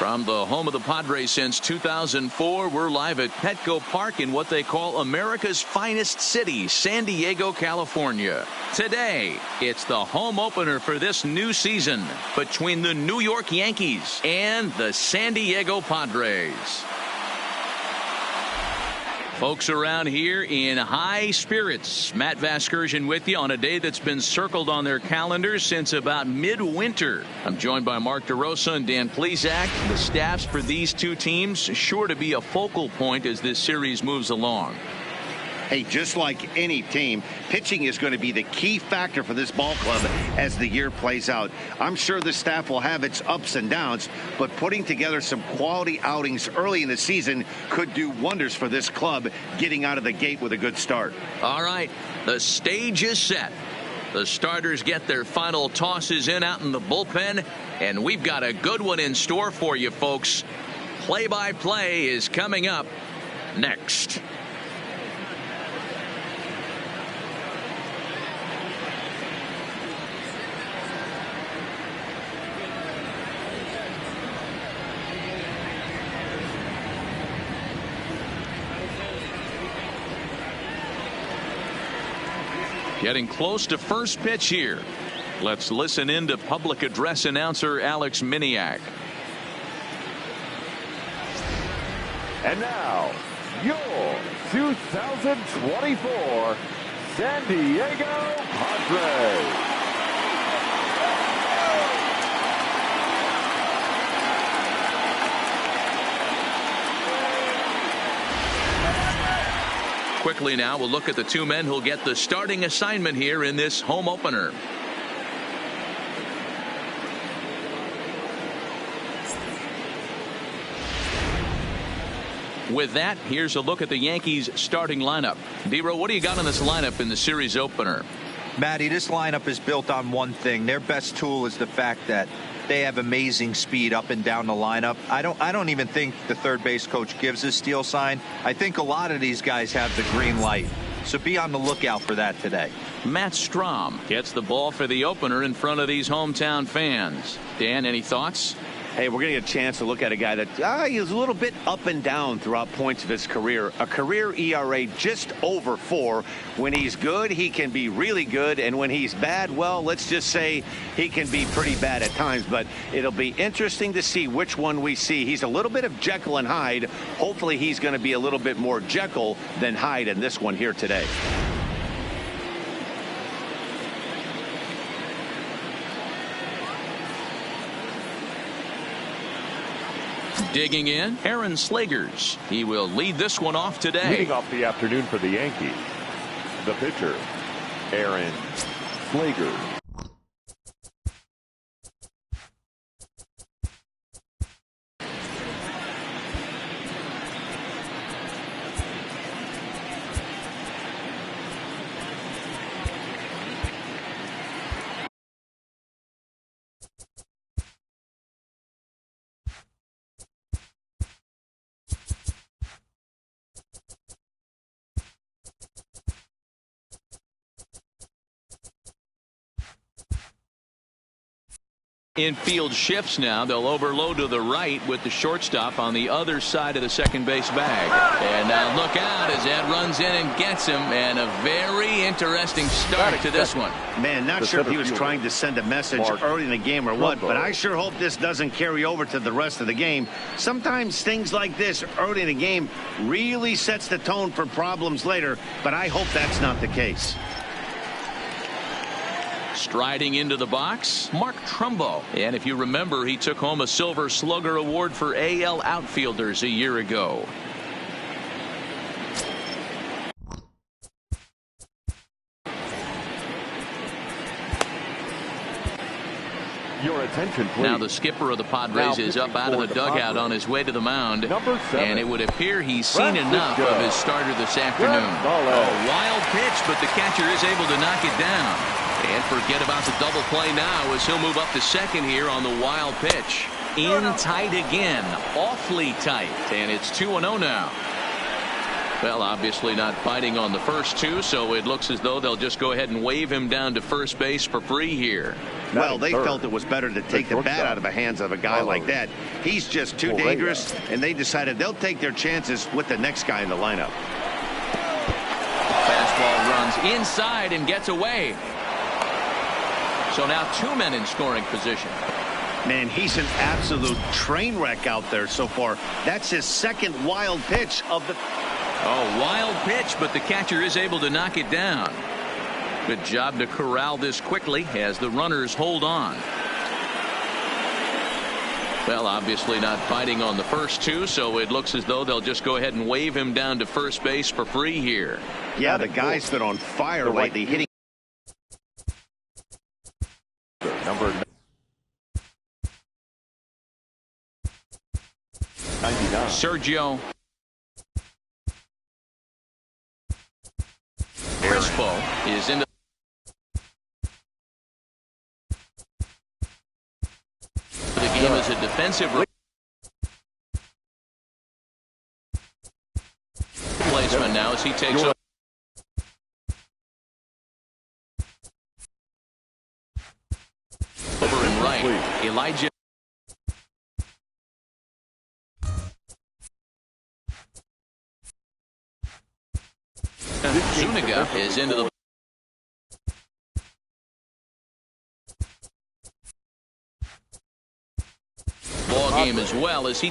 From the home of the Padres since 2004, we're live at Petco Park in what they call America's finest city, San Diego, California. Today, it's the home opener for this new season between the New York Yankees and the San Diego Padres. Folks around here in high spirits. Matt Vasgersian with you on a day that's been circled on their calendars since about midwinter. I'm joined by Mark DeRosa and Dan Plesac. The staffs for these two teams sure to be a focal point as this series moves along. Hey, just like any team, pitching is going to be the key factor for this ball club as the year plays out. I'm sure the staff will have its ups and downs, but putting together some quality outings early in the season could do wonders for this club getting out of the gate with a good start. All right, the stage is set. The starters get their final tosses in out in the bullpen, and we've got a good one in store for you, folks. Play-by-play is coming up next. Getting close to first pitch here. Let's listen in to public address announcer Alex Miniak. And now, your 2024 San Diego Padres. Quickly now, we'll look at the two men who'll get the starting assignment here in this home opener. With that, here's a look at the Yankees starting lineup. Dero, what do you got on this lineup in the series opener? Matty, this lineup is built on one thing. Their best tool is the fact that they have amazing speed up and down the lineup. I don't even think the third base coach gives a steal sign. I think a lot of these guys have the green light. So be on the lookout for that today. Matt Strahm gets the ball for the opener in front of these hometown fans. Dan, any thoughts? Hey, we're going to get a chance to look at a guy that he's a little bit up and down throughout points of his career. A career ERA just over 4. When he's good, he can be really good. And when he's bad, well, let's just say he can be pretty bad at times. But it'll be interesting to see which one we see. He's a little bit of Jekyll and Hyde. Hopefully he's going to be a little bit more Jekyll than Hyde in this one here today. Digging in, Aaron Slegers. He will lead this one off today. Leading off the afternoon for the Yankees, the pitcher, Aaron Slegers. Infield shifts now. They'll overload to the right with the shortstop on the other side of the second base bag. And now look out as that runs in and gets him. And a very interesting start to this one. Man, not sure if he was trying to send a message early in the game or what, but I sure hope this doesn't carry over to the rest of the game. Sometimes things like this early in the game really sets the tone for problems later, but I hope that's not the case. Striding into the box, Mark Trumbo. And if you remember, he took home a Silver Slugger Award for AL outfielders a year ago. Your attention, please. Now the skipper of the Padres is up out of the dugout on his way to the mound. And it would appear he's seen enough of his starter this afternoon. A wild pitch, but the catcher is able to knock it down. And forget about the double play now as he'll move up to second here on the wild pitch. In tight again. Awfully tight. And it's 2-0 now. Well, obviously not fighting on the first two, so it looks as though they'll just go ahead and wave him down to first base for free here. Well, they felt it was better to take the bat out of the hands of a guy like that. He's just too dangerous, and they decided they'll take their chances with the next guy in the lineup. Fastball runs inside and gets away. So now 2 men in scoring position. Man, he's an absolute train wreck out there so far. That's his second wild pitch of the... Oh, wild pitch, but the catcher is able to knock it down. Good job to corral this quickly as the runners hold on. Well, obviously not fighting on the first two, so it looks as though they'll just go ahead and wave him down to first base for free here. Yeah, the guy's been on fire lately, hitting. Number 99. Sergio Crespo is into the game as a defensive replacement now as he takes over. Over and right, Elijah. Zuniga is into the ball game as well as he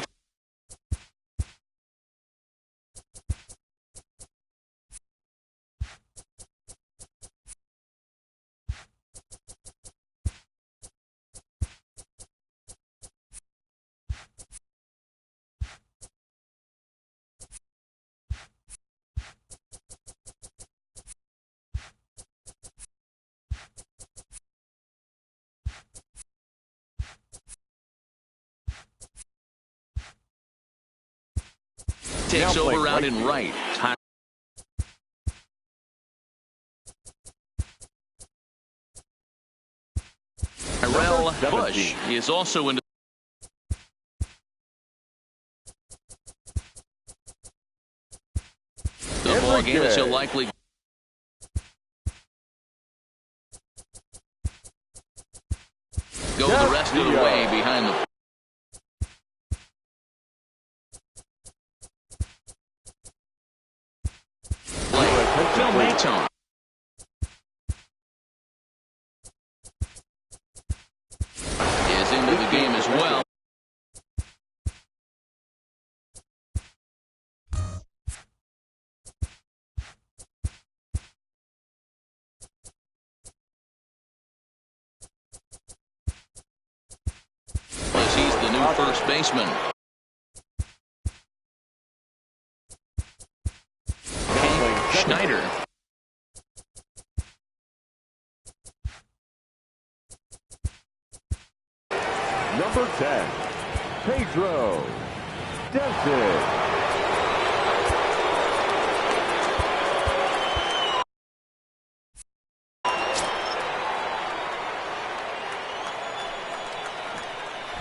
takes over out in right. Tyrell Bush is also into the ball game as he'll likely go the rest of the way behind the Maton is into the game as well. As he's the new first baseman. Schneider. Number 10, Pedro Denson.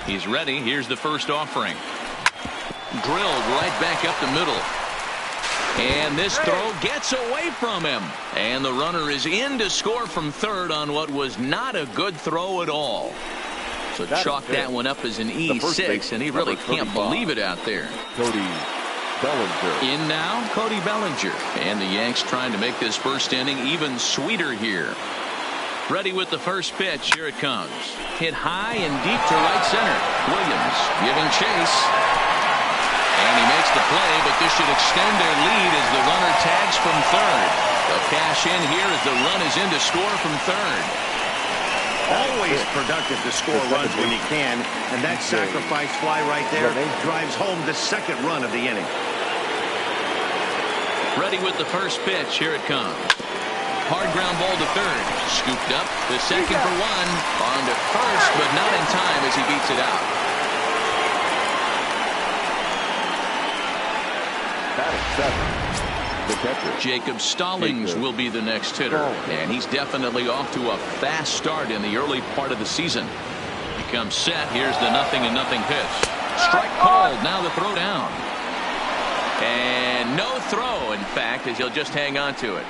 He's ready. Here's the first offering. Drilled right back up the middle. And this throw gets away from him. And the runner is in to score from third on what was not a good throw at all. So chalk that one up as an E6, and he really can't believe it out there. Cody Bellinger. In now, Cody Bellinger. And the Yanks trying to make this first inning even sweeter here. Ready with the first pitch. Here it comes. Hit high and deep to right center. Williams giving chase. And he makes the play, but this should extend their lead as the runner tags from third. They'll cash in here as the run is in to score from third. Always productive to score runs when you can, and that sacrifice fly right there drives home the second run of the inning. Ready with the first pitch. Here it comes. Hard ground ball to third. Scooped up. The second for one. On to first, but not in time as he beats it out. The catcher. Jacob Stallings will be the next hitter, and he's definitely off to a fast start in the early part of the season. He comes set. Here's the 0-0 pitch. Strike called. Now the throw down. And no throw, in fact, as he'll just hang on to it.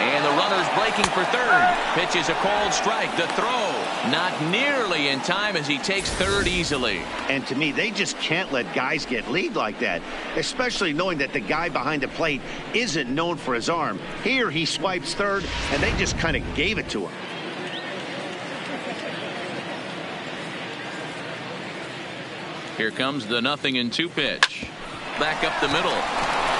And the runner's breaking for third. Pitch is a called strike. The throw not nearly in time as he takes third easily. And to me, they just can't let guys get lead like that, especially knowing that the guy behind the plate isn't known for his arm. Here he swipes third, and they just kind of gave it to him. Here comes the 0-2 pitch. Back up the middle.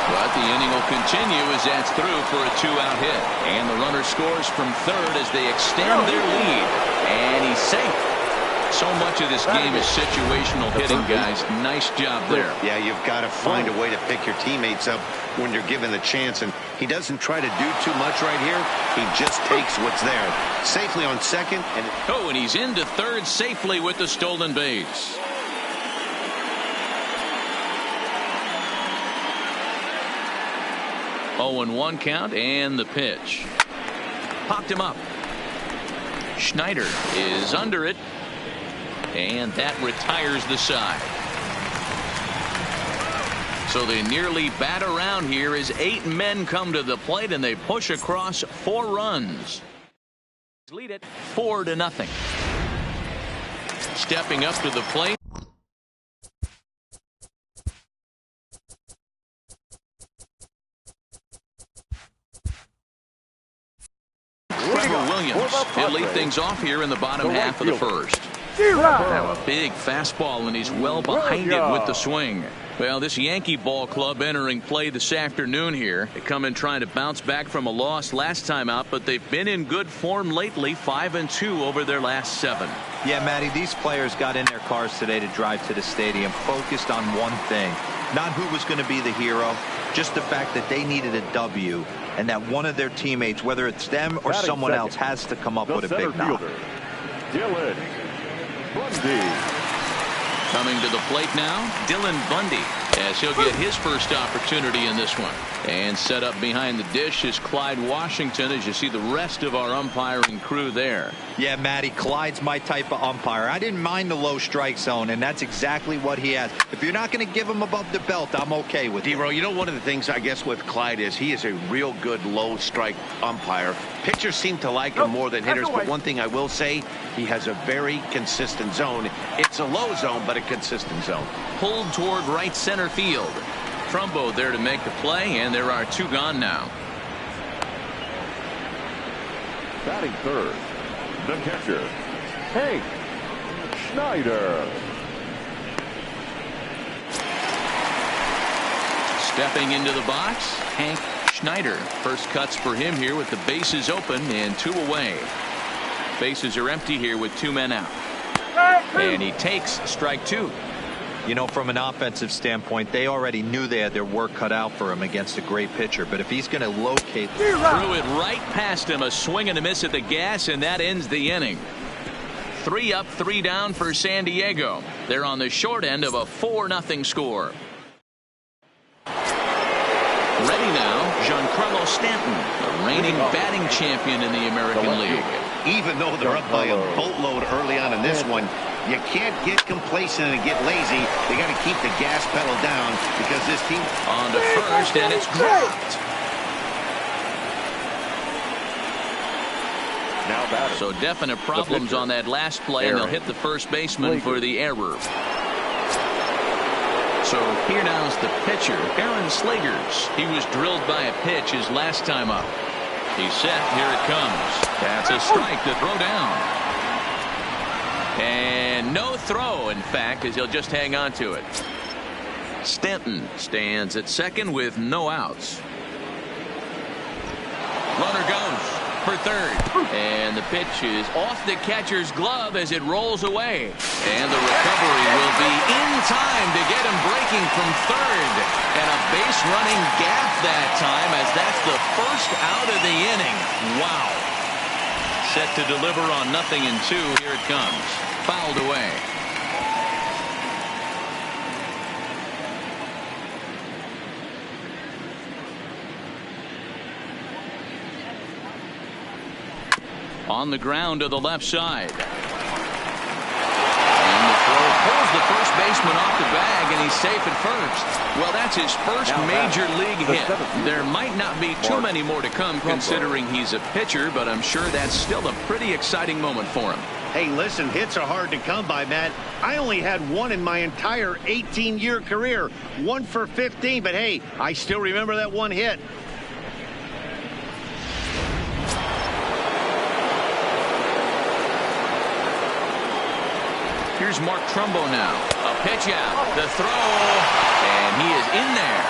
But the inning will continue as that's through for a 2-out hit. And the runner scores from third as they extend their lead. And he's safe. So much of this game is situational hitting, guys. Nice job there. Yeah, you've got to find a way to pick your teammates up when you're given the chance. And he doesn't try to do too much right here. He just takes what's there. Safely on second. And he's into third safely with the stolen base. 0-1 count and the pitch. Popped him up. Schneider is under it. And that retires the side. So they nearly bat around here as 8 men come to the plate and they push across 4 runs. Lead it 4-0. Stepping up to the plate. Williams. He'll lead things off here in the bottom half of the first. Now a big fastball, and he's well behind it with the swing. Well, this Yankee ball club entering play this afternoon here. They come in trying to bounce back from a loss last time out, but they've been in good form lately, 5-2 over their last 7. Yeah, Matty, these players got in their cars today to drive to the stadium focused on one thing. Not who was going to be the hero, just the fact that they needed a W, and that one of their teammates, whether it's them or someone else, has to come up with a big knock. Dylan Bundy. Coming to the plate now, Dylan Bundy, as he'll get his first opportunity in this one. And set up behind the dish is Clyde Washington, as you see the rest of our umpiring crew there. Yeah, Matty, Clyde's my type of umpire. I didn't mind the low strike zone, and that's exactly what he has. If you're not going to give him above the belt, I'm okay with it. D-Row, you know, one of the things I guess with Clyde is he is a real good low strike umpire. Pitchers seem to like him more than hitters, but one thing I will say, he has a very consistent zone. It's a low zone, but a consistent zone. Pulled toward right center field. Trumbo there to make the play, and there are 2 gone now. Batting third, the catcher, Hank Schneider. Stepping into the box, Hank Schneider. First cuts for him here with the bases open and 2 away. Bases are empty here with 2 men out. And he takes strike 2. You know, from an offensive standpoint, they already knew they had their work cut out for him against a great pitcher. But if he's going to locate... Threw it right past him, a swing and a miss at the gas, and that ends the inning. 3 up, 3 down for San Diego. They're on the short end of a 4-0 score. Ready now, Giancarlo Stanton, the reigning batting champion in the American League. Even though they're up by a boatload early on in this one, you can't get complacent and get lazy. They got to keep the gas pedal down because this team... On to first, and it's dropped. Now batter. So definite problems on that last play, and they'll hit the first baseman for the error. So here now is the pitcher, Aaron Slegers. He was drilled by a pitch his last time up. He's set. Here it comes. That's a strike to throw down. And no throw, in fact, as he'll just hang on to it. Stanton stands at second with no outs. Runner goes for third. And the pitch is off the catcher's glove as it rolls away. And the recovery will be in time to get him breaking from third. And a base running gap that time, as that's the first out of the inning. Wow. Set to deliver on 0-2. Here it comes. Fouled away. On the ground to the left side. And the throw pulls the first baseman off the bag, and he's safe at first. Well, that's his first major league hit. There might not be too many more to come considering he's a pitcher, but I'm sure that's still a pretty exciting moment for him. Hey, listen, hits are hard to come by, Matt. I only had one in my entire 18-year career. 1 for 15, but hey, I still remember that one hit. Here's Mark Trumbo now. A pitch out. The throw. And he is in there.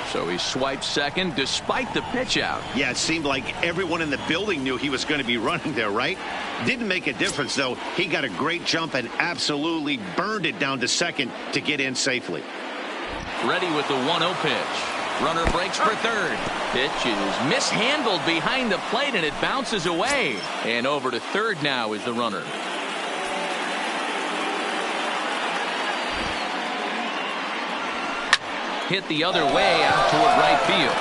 So he swipes second despite the pitch out. Yeah, it seemed like everyone in the building knew he was going to be running there, right? Didn't make a difference, though. He got a great jump and absolutely burned it down to second to get in safely. Ready with the 1-0 pitch. Runner breaks for third. Pitch is mishandled behind the plate, and it bounces away. And over to third now is the runner. Hit the other way out toward right field.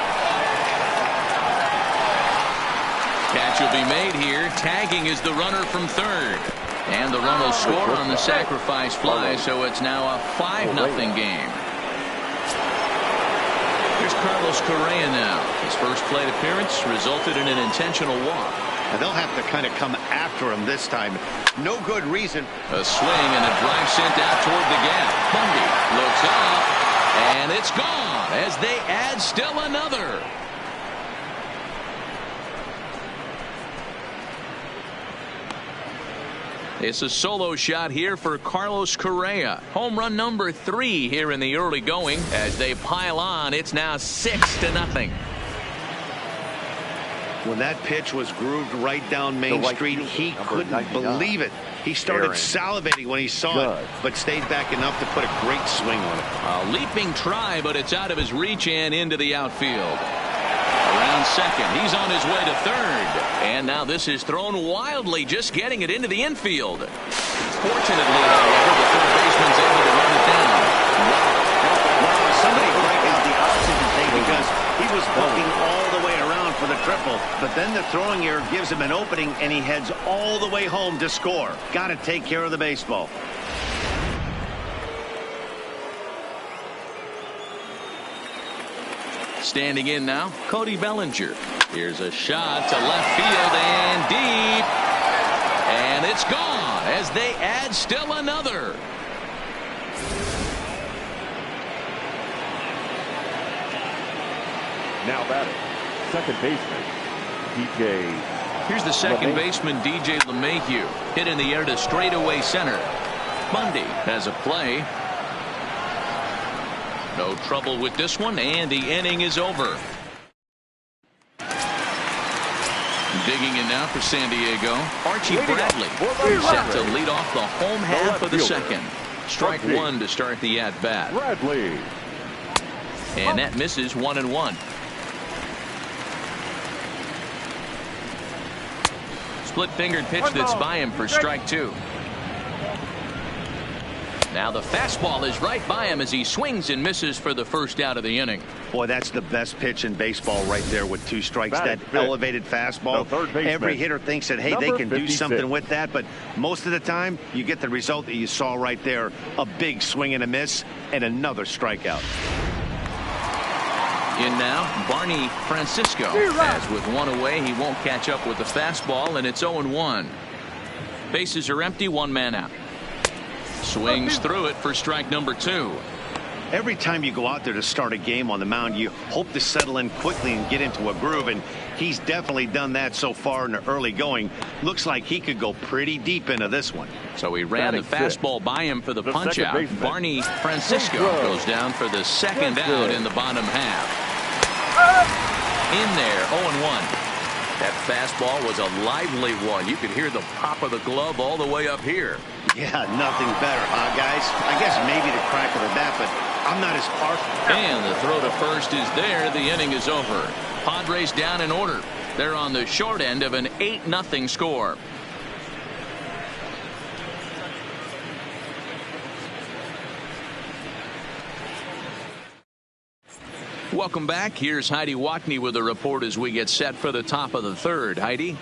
Catch will be made here. Tagging is the runner from third. And the run will score on the sacrifice fly, so it's now a 5-0 game. Here's Carlos Correa now. His first plate appearance resulted in an intentional walk. And they'll have to kind of come after him this time. No good reason. A swing and a drive sent out toward the gap. Bundy looks up, and it's gone as they add still another. It's a solo shot here for Carlos Correa. Home run number 3 here in the early going. As they pile on, it's now 6-0. When that pitch was grooved right down Main Street, he couldn't believe it. He started salivating when he saw it, but stayed back enough to put a great swing on it. A leaping try, but it's out of his reach and into the outfield. Around second, he's on his way to third. And now this is thrown wildly, just getting it into the infield. Fortunately, however, the third baseman's able to run it down. Wow, somebody break out the oxygen tank because he was booking all the way around for the triple. But then the throwing error gives him an opening, and he heads all the way home to score. Got to take care of the baseball. Standing in now, Cody Bellinger. Here's a shot to left field and deep. And it's gone as they add still another. Now batting, second baseman, DJ. Here's the second baseman, DJ LeMahieu. Hit in the air to straightaway center. Bundy has a play. No trouble with this one, and the inning is over. Digging in now for San Diego, Archie Bradley set to lead off the home half of the second. Strike 1 to start the at-bat. Bradley. And that misses 1-1. Split-fingered pitch that's by him for strike 2. Now the fastball is right by him as he swings and misses for the first out of the inning. Boy, that's the best pitch in baseball right there with 2 strikes. That elevated fastball. Every hitter thinks that, hey, they can do something with that. But most of the time, you get the result that you saw right there. A big swing and a miss and another strikeout. In now, Barney Francisco. As with 1 away, he won't catch up with the fastball, and it's 0-1. Bases are empty, 1 man out. Swings through it for strike number 2. Every time you go out there to start a game on the mound, you hope to settle in quickly and get into a groove, and he's definitely done that so far in the early going. Looks like he could go pretty deep into this one. So he ran the fastball by him for the punch out. Barney Francisco goes down for the second out in the bottom half. In there, 0-1. That fastball was a lively one. You could hear the pop of the glove all the way up here. Yeah, nothing better, huh, guys? I guess maybe the crack of the bat, but I'm not as partial. And the throw to first is there. The inning is over. Padres down in order. They're on the short end of an 8-0 score. Welcome back. Here's Heidi Watney with a report as we get set for the top of the third. Heidi?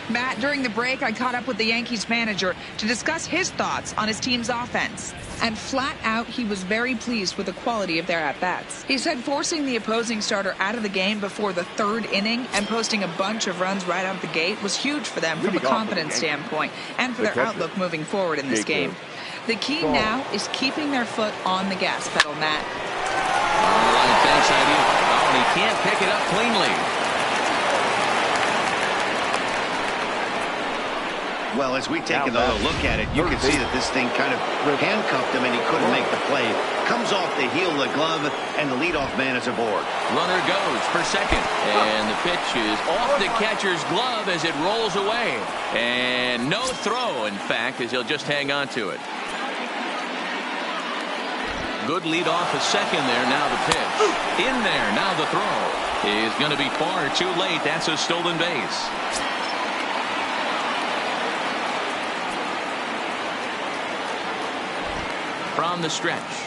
Matt, during the break, I caught up with the Yankees manager to discuss his thoughts on his team's offense. And flat out, he was very pleased with the quality of their at-bats. He said forcing the opposing starter out of the game before the third inning and posting a bunch of runs right out the gate was huge for them from a confidence standpoint and for their outlook moving forward in this game. The key now is keeping their foot on the gas pedal, Matt. All right, thanks, Heidi. Oh, and he can't pick it up cleanly. Well, as we take another look at it, you can see that this thing kind of handcuffed him and he couldn't make the play. Comes off the heel of the glove, and the leadoff man is aboard. Runner goes for second, and the pitch is off the catcher's glove as it rolls away. And no throw, in fact, as he'll just hang on to it. Good lead off a second there. Now the pitch. In there. Now the throw is going to be far too late. That's a stolen base. From the stretch.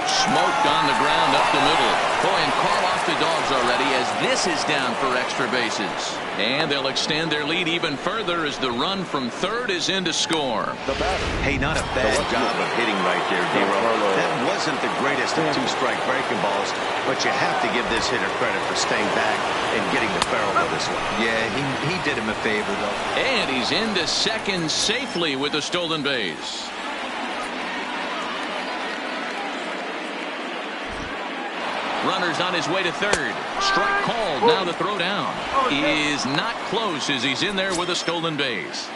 Smoked on the ground up the middle. Boy, and call off the Dogs already as this is down for extra bases. And they'll extend their lead even further as the run from third is in to score. Hey, not a bad job of hitting right there, D-Row. That wasn't the greatest of two-strike breaking balls, but you have to give this hitter credit for staying back and getting the barrel of this one. Yeah, he did him a favor, though. And he's into second safely with a stolen base. Runner's on his way to third. Strike called. Now the throw down is not close as he's in there with a stolen base.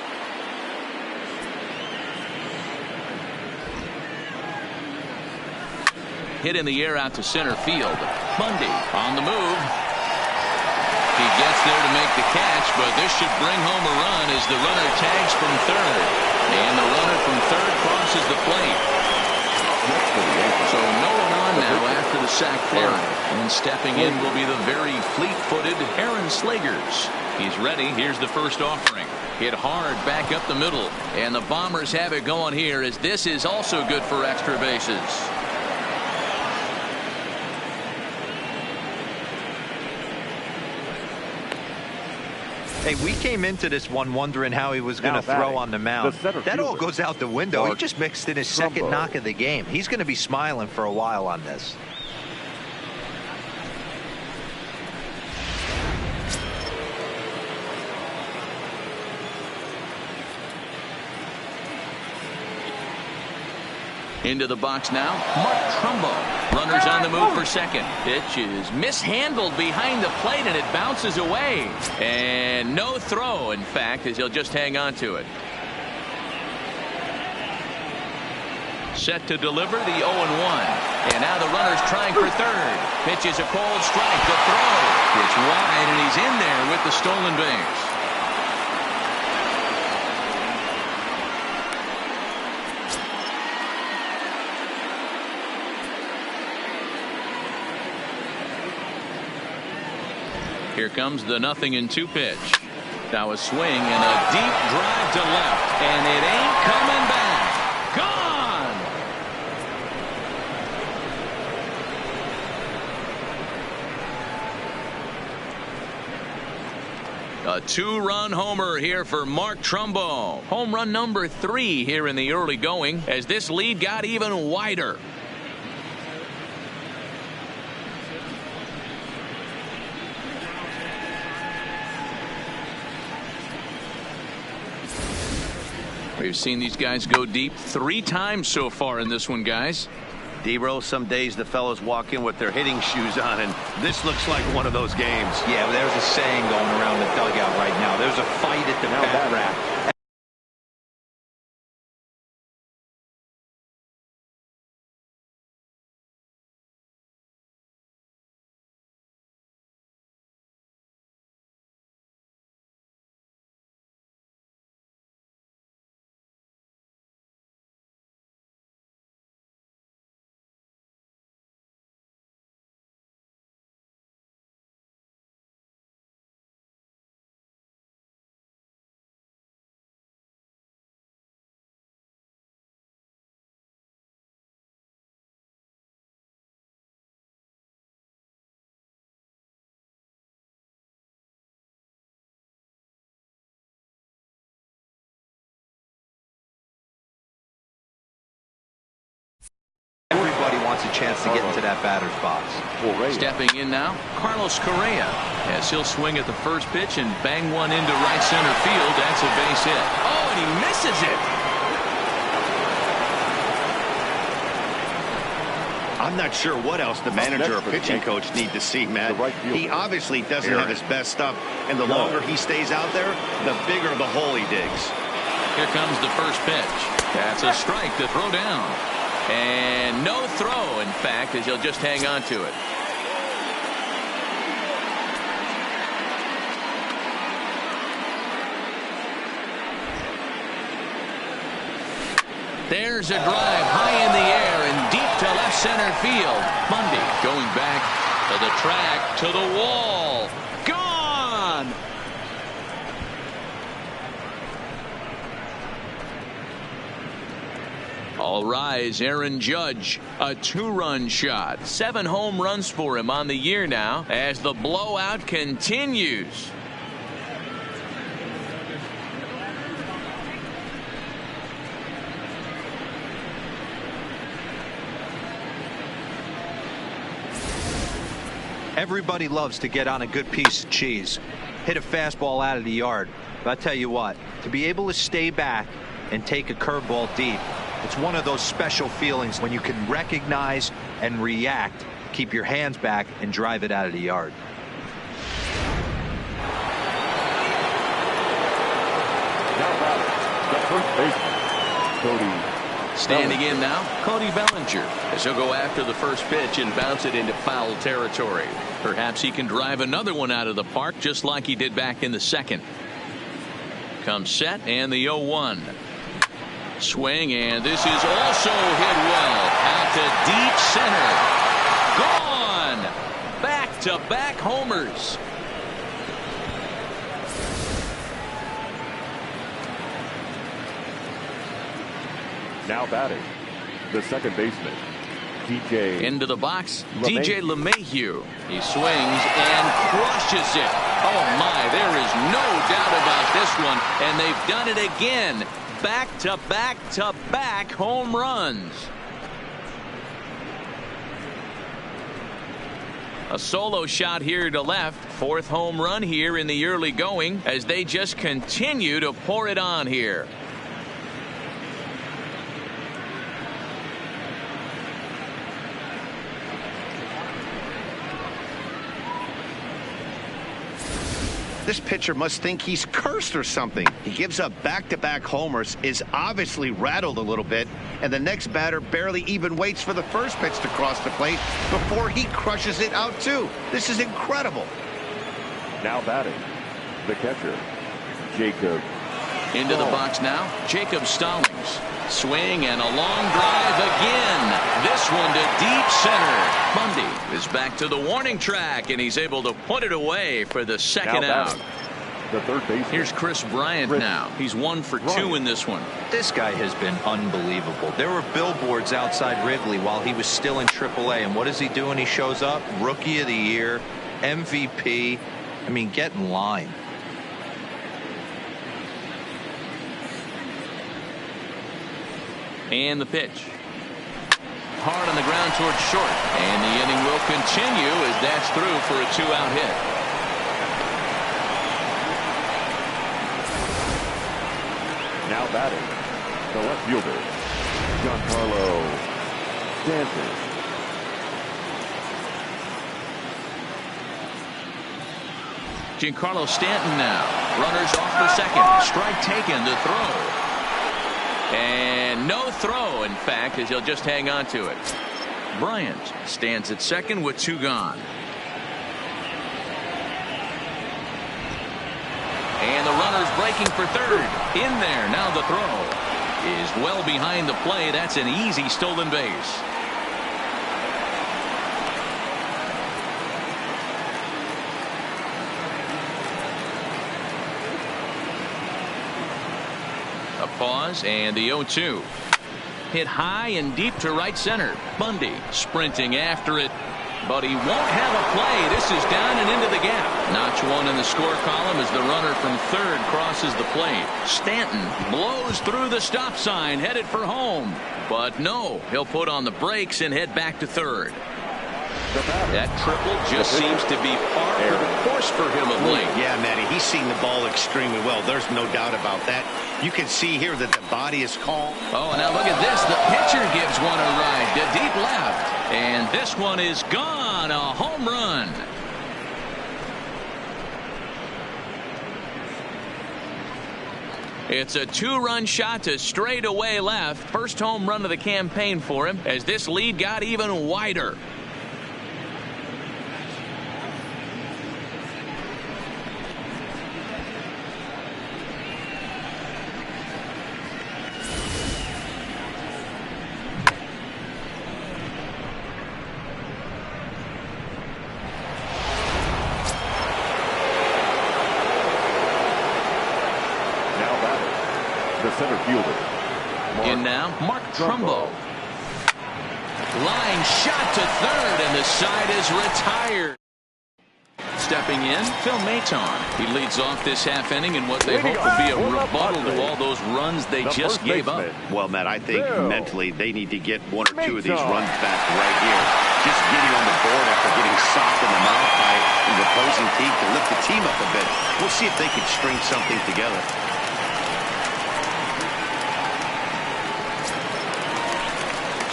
Hit in the air out to center field. Bundy on the move. He gets there to make the catch, but this should bring home a run as the runner tags from third. And the runner from third crosses the plate. So no one on now after the sac fly. And stepping in will be the very fleet-footed Aaron Slegers. He's ready. Here's the first offering. Hit hard back up the middle. And the Bombers have it going here as this is also good for extra bases. Hey, we came into this one wondering how he was going to throw on the mound. That all goes out the window. He just mixed in his second knock of the game. He's going to be smiling for a while on this. Into the box now, Mark Trumbo. Runners on the move for second. Pitch is mishandled behind the plate and it bounces away. And no throw, in fact, as he'll just hang on to it. Set to deliver the 0-1. And now the runner's trying for third. Pitch is a cold strike. The throw. It's wide and he's in there with the stolen base. Here comes the 0-2 pitch. Now a swing and a deep drive to left. And it ain't coming back. Gone! A two-run homer here for Mark Trumbo. Home run number 3 here in the early going as this lead got even wider. We've seen these guys go deep 3 times so far in this one, guys. D-Row, some days the fellows walk in with their hitting shoes on, and this looks like one of those games. Yeah, there's a saying going around the dugout right now. There's a fight at the bat rack. chance to get into that batter's box. Stepping in now, Carlos Correa, as he'll swing at the first pitch and bang one into right center field. That's a base hit. Oh, and he misses it. I'm not sure what else the manager or pitching coach need to see, man. He obviously doesn't have his best stuff, and the longer he stays out there, the bigger the hole he digs. Here comes the first pitch. That's a strike to throw down. And no throw, in fact, as he'll just hang on to it. There's a drive high in the air and deep to left center field. Bundy going back to the track, to the wall. Gone! All rise, Aaron Judge, a 2-run shot. 7 home runs for him on the year now as the blowout continues. Everybody loves to get on a good piece of cheese, hit a fastball out of the yard. But I tell you what, to be able to stay back and take a curveball deep, it's one of those special feelings when you can recognize and react, keep your hands back, and drive it out of the yard. The first baseman, Cody. Standing in now, Cody Bellinger, as he'll go after the first pitch and bounce it into foul territory. Perhaps he can drive another one out of the park just like he did back in the second. Comes set and the 0-1. Swing, and this is also hit well out to deep center. Gone! Back-to-back homers. Now batting, the second baseman, DJ. Into the box, DJ LeMahieu. He swings and crushes it. Oh my, there is no doubt about this one. And they've done it again. Back-to-back-to-back home runs. A solo shot here to left. 4th home run here in the early going as they just continue to pour it on here. This pitcher must think he's cursed or something. He gives up back-to-back homers, is obviously rattled a little bit, and the next batter barely even waits for the first pitch to cross the plate before he crushes it out too. This is incredible. Now batting, the catcher, Jacob. Into the box now, Jacob Stallings. Swing and a long drive again. This one to deep center. Bundy is back to the warning track, and he's able to put it away for the second out. The third baseman. Here's Chris Bryant now. He's 1 for 2 in this one. This guy has been unbelievable. There were billboards outside Wrigley while he was still in AAA, and what is he doing? He shows up, Rookie of the Year, MVP. I mean, get in line. And the pitch. Hard on the ground towards short. And the inning will continue as that's through for a 2-out hit. Now batting, the left fielder, Giancarlo Stanton. Giancarlo Stanton now. Runners off for second. Strike taken to throw. And no throw, in fact, as he'll just hang on to it. Bryant stands at second with 2 gone. And the runner's breaking for third. In there. Now the throw is well behind the play. That's an easy stolen base. A pause and the 0-2. Hit high and deep to right center. Bundy sprinting after it. but he won't have a play. This is down and into the gap. Notch one in the score column as the runner from third crosses the plate. Stanton blows through the stop sign, headed for home. But no, he'll put on the brakes and head back to third. That triple just seems to be par for the course for him of late. Yeah, Matty, he's seen the ball extremely well. There's no doubt about that. You can see here that the body is calm. Oh, now look at this. The pitcher gives one a ride to deep left. And this one is gone. A home run. It's a two-run shot to straightaway left. First home run of the campaign for him as this lead got even wider. The center fielder. In now, Mark Trumbo. Line shot to third, and the side is retired. Stepping in, Phil Maton. He leads off this half inning in what they hope will be a rebuttal to all those runs they just gave up. Well, Matt, I think mentally they need to get one or two of these runs back right here. Just getting on the board after getting socked in the mouth by the opposing team to lift the team up a bit. We'll see if they can string something together.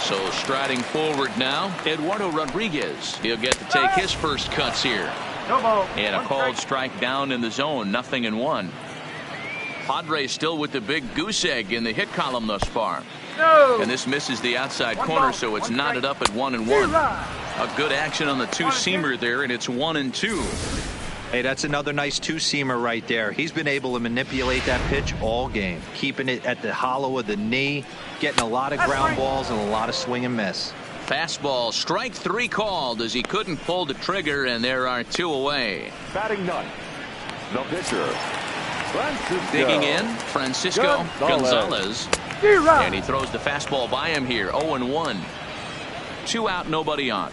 So striding forward now, Eduardo Rodriguez. He'll get to take his first cuts here. And a called strike down in the zone, 0-1. Padres still with the big goose egg in the hit column thus far. And this misses the outside corner, so it's knotted up at 1-1. A good action on the two-seamer there, and it's 1-2. Hey, that's another nice two-seamer right there. He's been able to manipulate that pitch all game, keeping it at the hollow of the knee, getting a lot of ground balls and a lot of swing and miss. Fastball, strike three called as he couldn't pull the trigger, and there are two away. Batting ninth, the pitcher, Francisco. Digging in, Francisco Gonzalez. And he throws the fastball by him here, 0-1. 2 out, nobody on.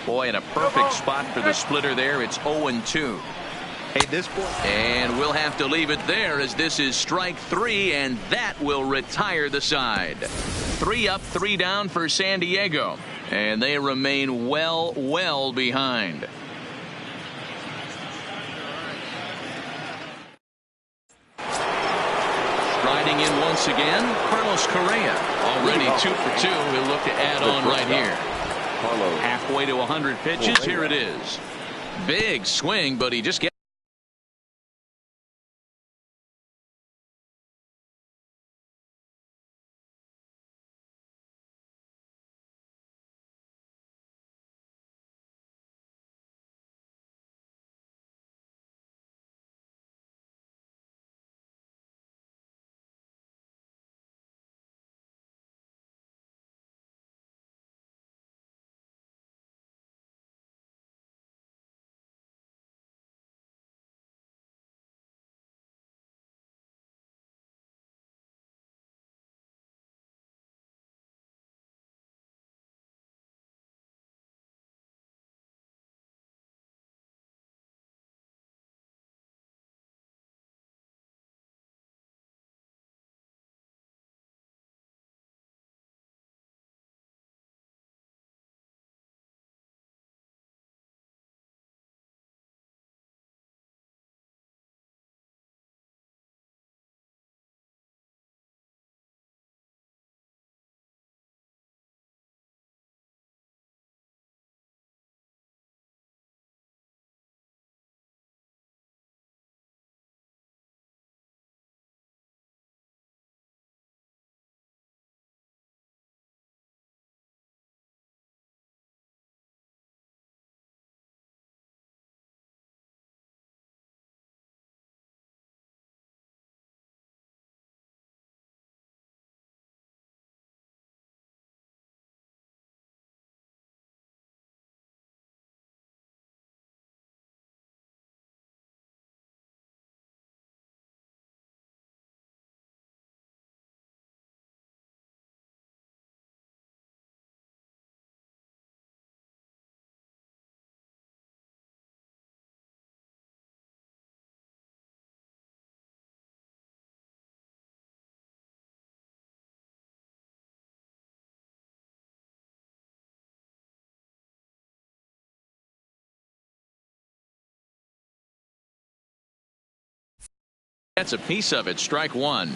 Boy, in a perfect spot for the splitter there. It's 0-2. Hey, this boy. And we'll have to leave it there as this is strike three, and that will retire the side. 3 up, 3 down for San Diego. And they remain well behind. Striding in once again, Carlos Correa. Already 2 for 2. He'll look to add on right here. Halfway to 100 pitches. Here it is. Big swing, but he just gets That's a piece of it. Strike one.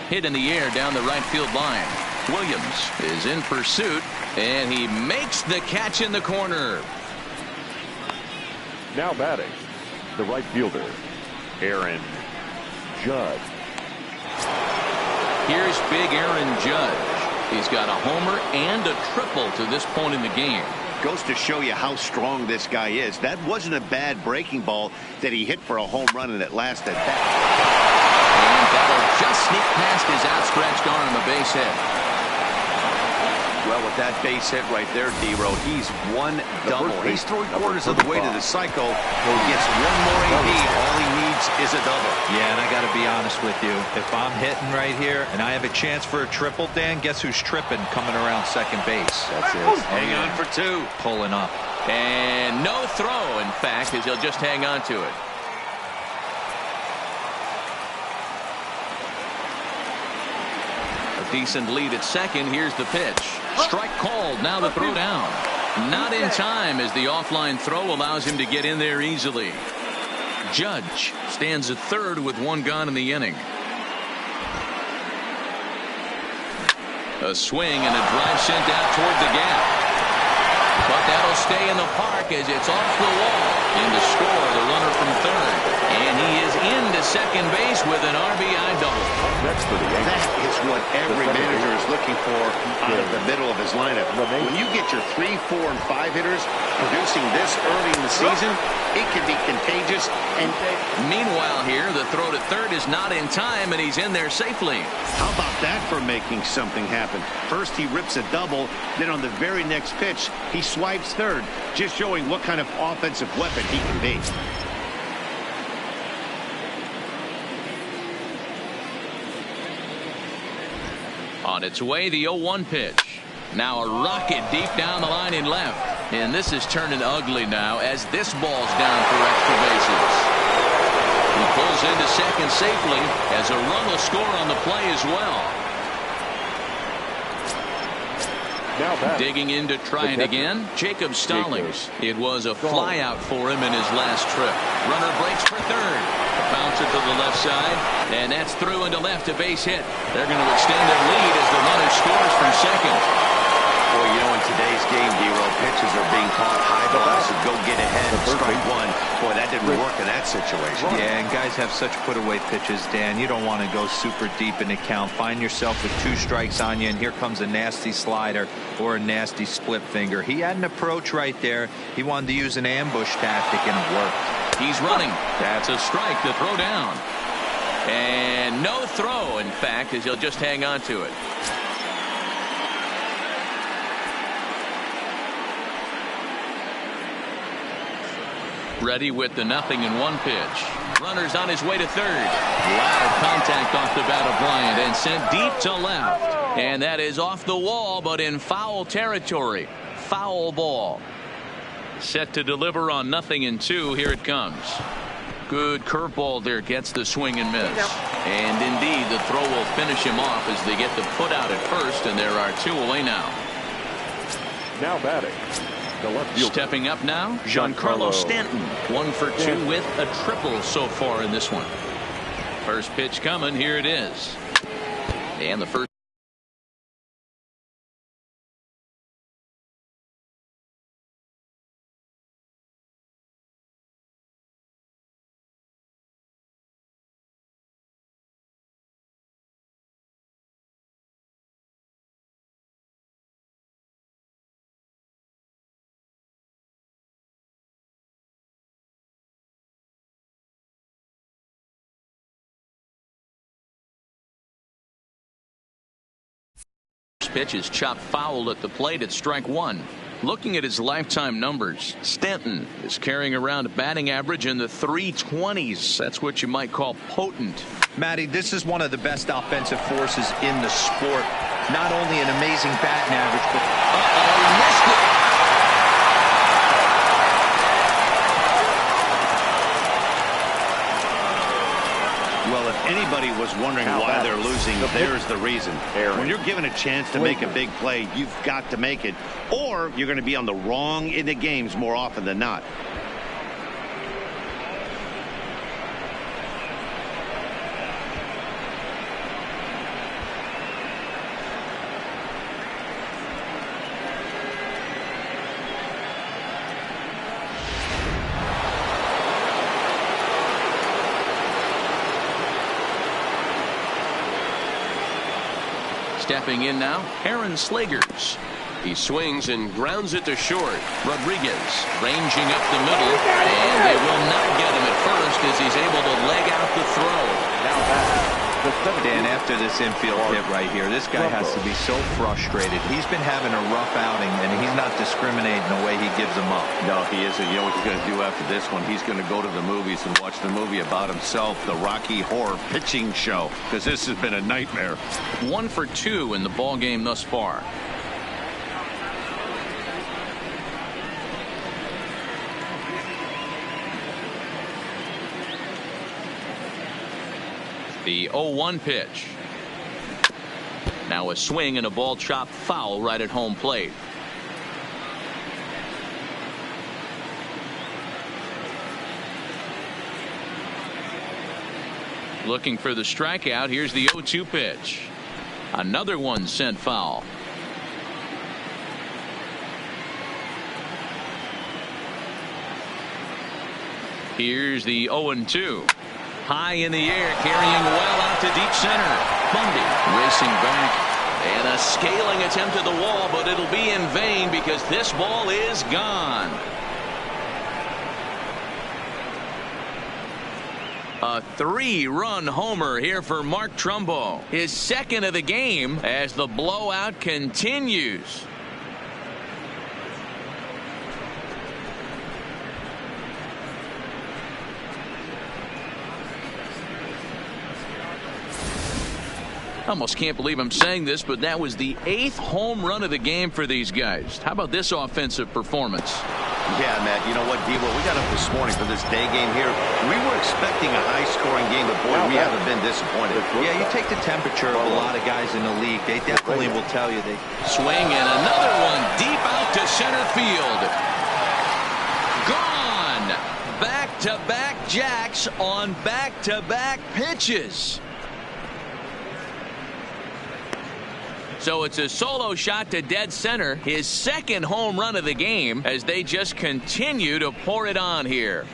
Hit in the air down the right field line. Williams is in pursuit, and he makes the catch in the corner. Now batting, the right fielder, Aaron Judge. Here's big Aaron Judge. He's got a homer and a triple to this point in the game. Goes to show you how strong this guy is. That wasn't a bad breaking ball that he hit for a home run in that last at bat. And that'll just sneak past his outstretched arm, a base hit. Well, with that base hit right there, D-Row, he's one double. He's 3/4 of the way to the cycle. He gets one more AB. All he needs is a double. Yeah, and I got to be honest with you. If I'm hitting right here and I have a chance for a triple, Dan, guess who's tripping coming around second base? That's it. Hang on for two. Pulling up. And no throw, in fact, as he'll just hang on to it. A decent lead at second. Here's the pitch. Strike called. Now the throw down. Not in time as the offline throw allows him to get in there easily. Judge stands at third with one gone in the inning. A swing and a drive sent out toward the gap. But that'll stay in the park as it's off the wall. And to score, the runner from third. And he is into second base with an RBI double. Next for the Yankees. That is what every manager is looking for out of the middle of his lineup. When you get your 3, 4, and 5 hitters producing this early in the season, it can be contagious. And meanwhile here, the throw to third is not in time, and he's in there safely. how about that for making something happen? First he rips a double, then on the very next pitch, he swipes third, just showing what kind of offensive weapon he can be. On its way, the 0-1 pitch. Now a rocket deep down the line in left. And this is turning ugly now as this ball's down for extra bases. He pulls into second safely as a run will score on the play as well. Now digging in to try it again. Jacob Stallings. It was a fly out for him in his last trip. Runner breaks for third. Bouncer to the left side. And that's through into left, a base hit. They're going to extend their lead as the runner scores from second. Boy, you know, in today's game, D-Row, pitches are being caught high balls and go get ahead and strike one. Boy, that didn't work in that situation. Yeah, and guys have such put-away pitches, Dan. You don't want to go super deep in the count. Find yourself with 2 strikes on you, and here comes a nasty slider or a nasty split finger. He had an approach right there. He wanted to use an ambush tactic, and it worked. He's running. That's a strike to throw down. And no throw, in fact, as he'll just hang on to it. Ready with the 0-1 pitch. Runners on his way to third. Loud contact off the bat of Bryant and sent deep to left. And that is off the wall, but in foul territory. Foul ball. Set to deliver on 0-2. Here it comes. Good curveball there, gets the swing and miss. And indeed, the throw will finish him off as they get the put out at first, and there are 2 away now. Now batting. The left fielder. Stepping up now, Giancarlo Stanton. 1 for 2 with a triple so far in this one. First pitch coming. Here it is. And the first. Pitch is chopped foul at the plate at strike 1. Looking at his lifetime numbers, Stanton is carrying around a batting average in the 320s. That's what you might call potent. Matty, this is one of the best offensive forces in the sport. Not only an amazing batting average, but he missed it. Well, if anybody anybody was wondering why they're losing, there's the reason. When you're given a chance to make a big play, you've got to make it, or you're going to be on the wrong end of games more often than not. Stepping in now, Aaron Slegers. He swings and grounds it to short. Rodriguez ranging up the middle, and they will not get him at first as he's able to leg out the throw. Dan, after this infield hit right here, this guy has to be so frustrated. He's been having a rough outing, and he's not discriminating the way he gives them up. No, he isn't. You know what he's going to do after this one? He's going to go to the movies and watch the movie about himself, the Rocky Horror Pitching Show, because this has been a nightmare. 1 for 2 in the ball game thus far. The 0-1 pitch. Now a swing and a ball chopped foul right at home plate. Looking for the strikeout. Here's the 0-2 pitch. Another one sent foul. Here's the 0-2. High in the air, carrying well out to deep center. Bundy racing back, and a scaling attempt at the wall, but it'll be in vain because this ball is gone. A 3-run homer here for Mark Trumbo, his second of the game as the blowout continues. Almost can't believe I'm saying this, but that was the 8th home run of the game for these guys. How about this offensive performance? Yeah, Matt, you know what, Devo, we got up this morning for this day game here. We were expecting a high-scoring game, but boy, we haven't been disappointed. Yeah, you take the temperature of a lot of guys in the league. They definitely will tell you. Swing and another one deep out to center field. Gone! Back-to-back jacks on back-to-back pitches. So it's a solo shot to dead center, his second home run of the game, as they just continue to pour it on here.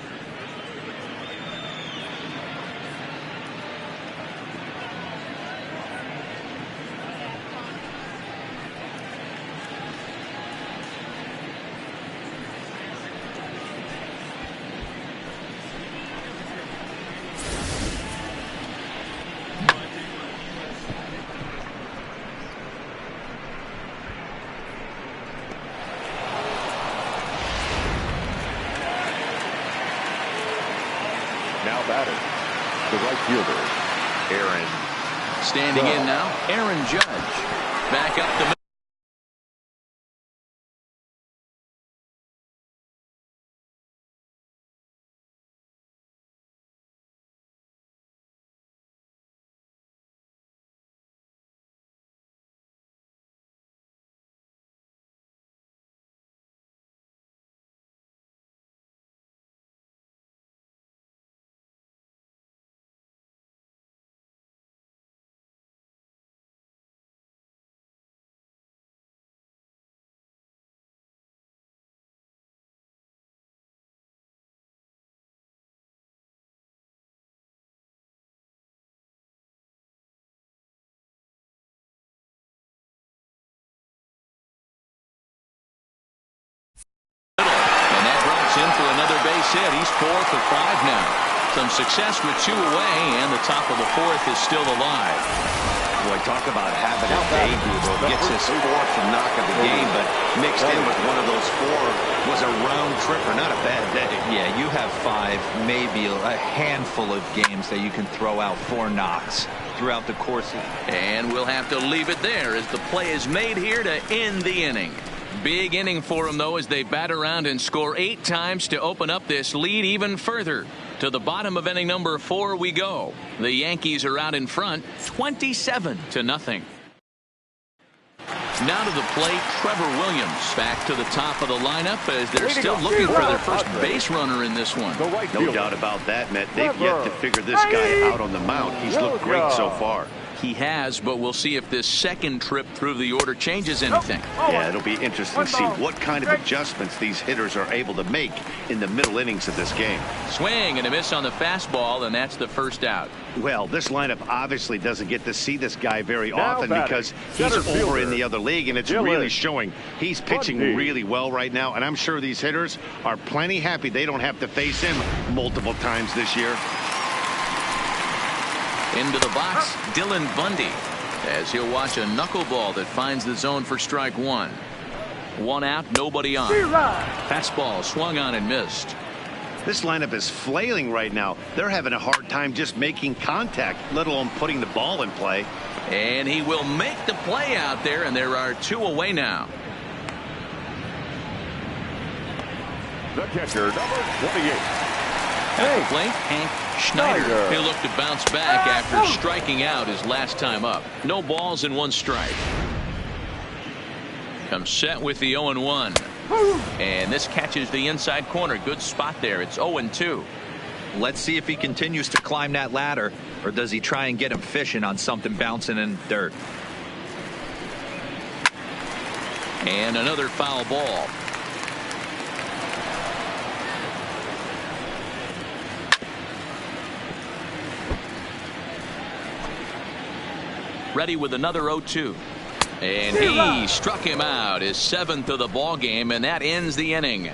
Now batting, the right fielder, Aaron. Standing in now, Aaron Judge. Back up the middle. In for another base hit. He's 4 for 5 now. Some success with 2 away, and the top of the 4th is still alive. Boy, talk about having a day, Devo. Gets his 4th knock of the game, but mixed in with one of those 4 was a round tripper. Not a bad day. Yeah, you have 5, maybe a handful of games that you can throw out 4 knocks throughout the course of. And we'll have to leave it there as the play is made here to end the inning. Big inning for them, though, as they bat around and score 8 times to open up this lead even further. To the bottom of inning number 4 we go. The Yankees are out in front, 27-0. Now to the plate, Trevor Williams. Back to the top of the lineup as they're still looking for their first base runner in this one. No doubt about that, Matt. They've yet to figure this guy out on the mound. He's looked great so far. He has, but we'll see if this second trip through the order changes anything. Yeah, it'll be interesting to see what kind of adjustments these hitters are able to make in the middle innings of this game. Swing and a miss on the fastball, and that's the first out. Well, this lineup obviously doesn't get to see this guy very often because he's over in the other league, and it's really showing. He's pitching really well right now, and I'm sure these hitters are plenty happy they don't have to face him multiple times this year. Into the box, Dylan Bundy, as he'll watch a knuckleball that finds the zone for strike 1. 1 out, nobody on. Fastball swung on and missed. This lineup is flailing right now. They're having a hard time just making contact, let alone putting the ball in play. And he will make the play out there, and there are 2 away now. The catcher, number 28. At the plate, Hank Schneider. He'll look to bounce back after striking out his last time up. No balls and 1 strike. Comes set with the 0-1. And this catches the inside corner. Good spot there. It's 0-2. Let's see if he continues to climb that ladder, or does he try and get him fishing on something bouncing in the dirt. And another foul ball. Ready with another 0-2. And he struck him out, his 7th of the ball game, and that ends the inning.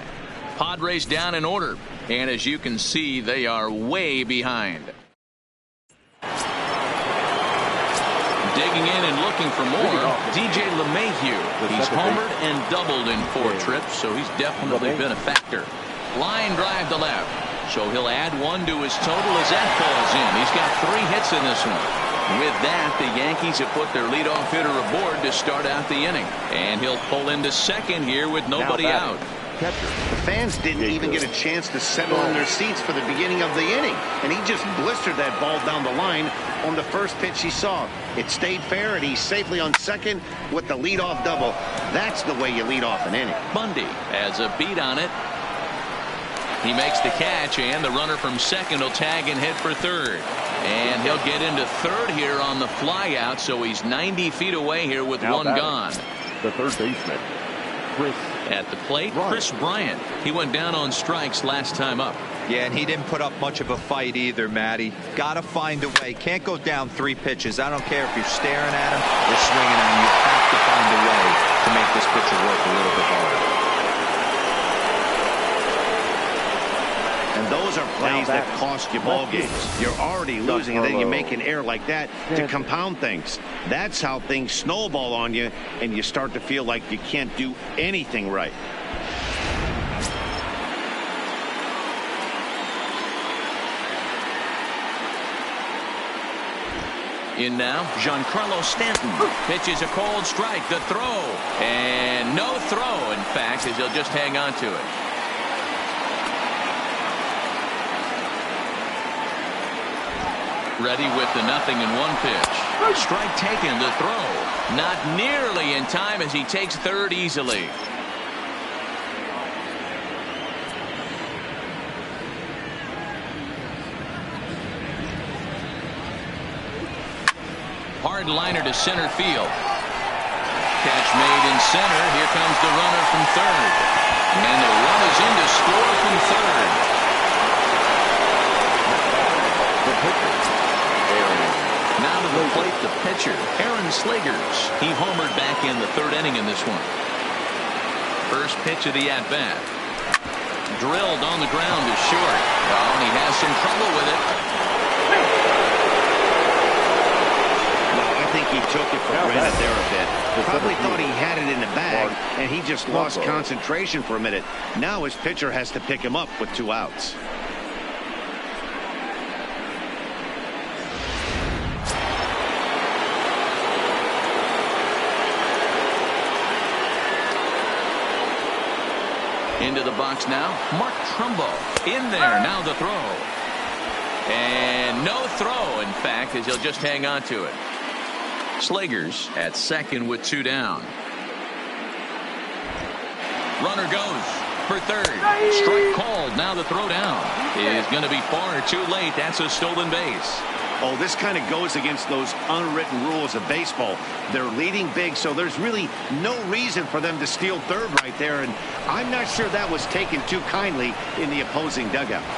Padres down in order, and as you can see, they are way behind. Digging in and looking for more, DJ LeMahieu. He's homered and doubled in 4 trips, so he's definitely been a factor. Line drive to left, so he'll add 1 to his total as that falls in. He's got 3 hits in this one. With that, the Yankees have put their leadoff hitter aboard to start out the inning. And he'll pull into second here with nobody out. The fans didn't even get a chance to settle in their seats for the beginning of the inning. And he just blistered that ball down the line on the first pitch he saw. It stayed fair, and he's safely on second with the leadoff double. That's the way you lead off an inning. Bundy has a beat on it. He makes the catch, and the runner from second will tag and hit for third. And he'll get into third here on the fly out, so he's 90 feet away here with 1 gone. The third baseman, Chris. At the plate, Chris Bryant. He went down on strikes last time up. Yeah, and he didn't put up much of a fight either, Matty. Got to find a way. Can't go down 3 pitches. I don't care if you're staring at him or swinging at him. You have to find a way to make this pitcher work a little bit harder. And those are plays that cost you ball games. You're already losing, and then you make an error like that to compound things. That's how things snowball on you, and you start to feel like you can't do anything right. In now, Giancarlo Stanton pitches a cold strike. The throw, and no throw, in fact, as he'll just hang on to it. Ready with the 0-1 pitch. Strike taken, the throw. Not nearly in time as he takes third easily. Hard liner to center field. Catch made in center. Here comes the runner from third. And the run is in to score from third. Now to the plate, the pitcher, Aaron Slegers. He homered back in the 3rd inning in this one. First pitch of the at-bat. Drilled on the ground to short. Oh, and he has some trouble with it. Well, I think he took it for granted there a bit. Probably thought he had it in the bag, and he just lost concentration for a minute. Now his pitcher has to pick him up with 2 outs. Into the box now, Mark Trumbo. In there, now the throw. And no throw, in fact, as he'll just hang on to it. Slager's at second with 2 down. Runner goes for third. Strike called. Now the throw down is going to be far too late. That's a stolen base. Oh, this kind of goes against those unwritten rules of baseball. They're leading big, so there's really no reason for them to steal third right there, and I'm not sure that was taken too kindly in the opposing dugout. And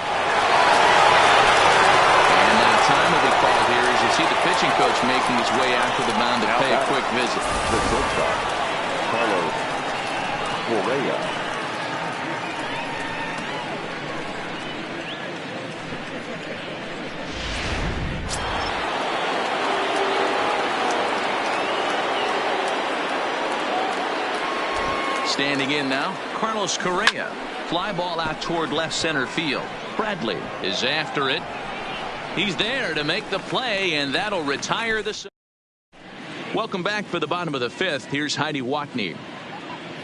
now time will be called here as you see the pitching coach making his way out to the mound to pay a quick visit. The shortstop, Carlos Correa. Standing in now, Carlos Correa. Fly ball out toward left center field. Bradley is after it. He's there to make the play, and that'll retire the... Welcome back for the bottom of the 5th. Here's Heidi Watney.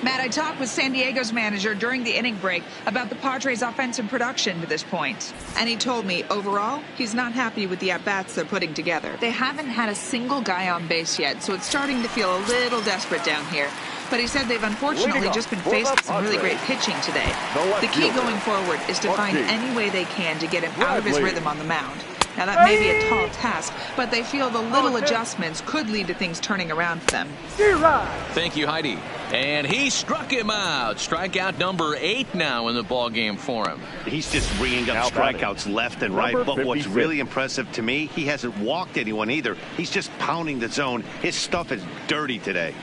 Matt, I talked with San Diego's manager during the inning break about the Padres' offensive production to this point. And he told me, overall, he's not happy with the at-bats they're putting together. They haven't had a single guy on base yet, so it's starting to feel a little desperate down here. But he said they've unfortunately just been faced with some really great pitching today. The key going forward is to find any way they can to get him out of his rhythm on the mound. Now, that may be a tall task, but they feel the little adjustments could lead to things turning around for them. Thank you, Heidi. And he struck him out. Strikeout number 8 now in the ball game for him. He's just bringing up strikeouts left and right, but what's really impressive to me, he hasn't walked anyone either. He's just pounding the zone. His stuff is dirty today.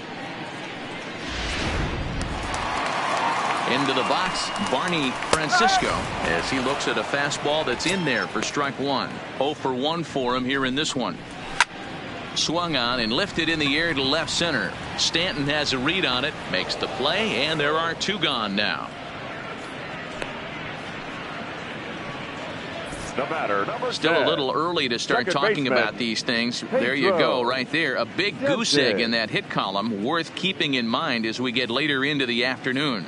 Into the box, Barney Francisco, as he looks at a fastball that's in there for strike 1. 0 for 1 for him here in this one. Swung on and lifted in the air to left center. Stanton has a read on it, makes the play, and there are 2 gone now. The batter, number Still 10. a little early to start talking about these things. There you go, right there. A big goose egg in that hit column, worth keeping in mind as we get later into the afternoon.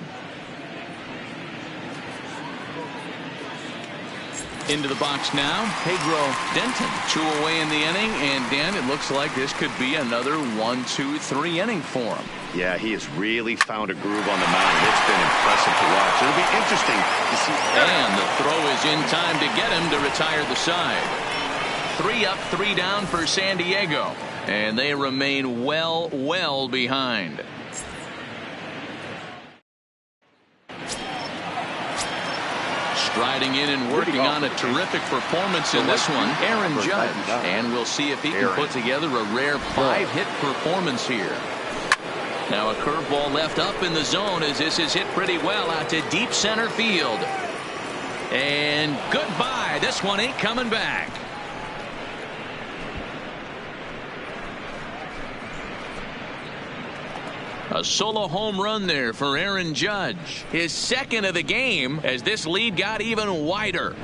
Into the box now, Pedro Denton. 2 away in the inning, and Dan, it looks like this could be another 1-2-3 inning for him. Yeah, he has really found a groove on the mound. It's been impressive to watch. It'll be interesting to see. And the throw is in time to get him to retire the side. 3 up, 3 down for San Diego, and they remain well behind. Striding in and working on a terrific performance in this one, Aaron Judge. And we'll see if he can put together a rare 5-hit performance here. Now a curveball left up in the zone as this is hit pretty well out to deep center field. And goodbye. This one ain't coming back. A solo home run there for Aaron Judge. His 2nd of the game as this lead got even wider.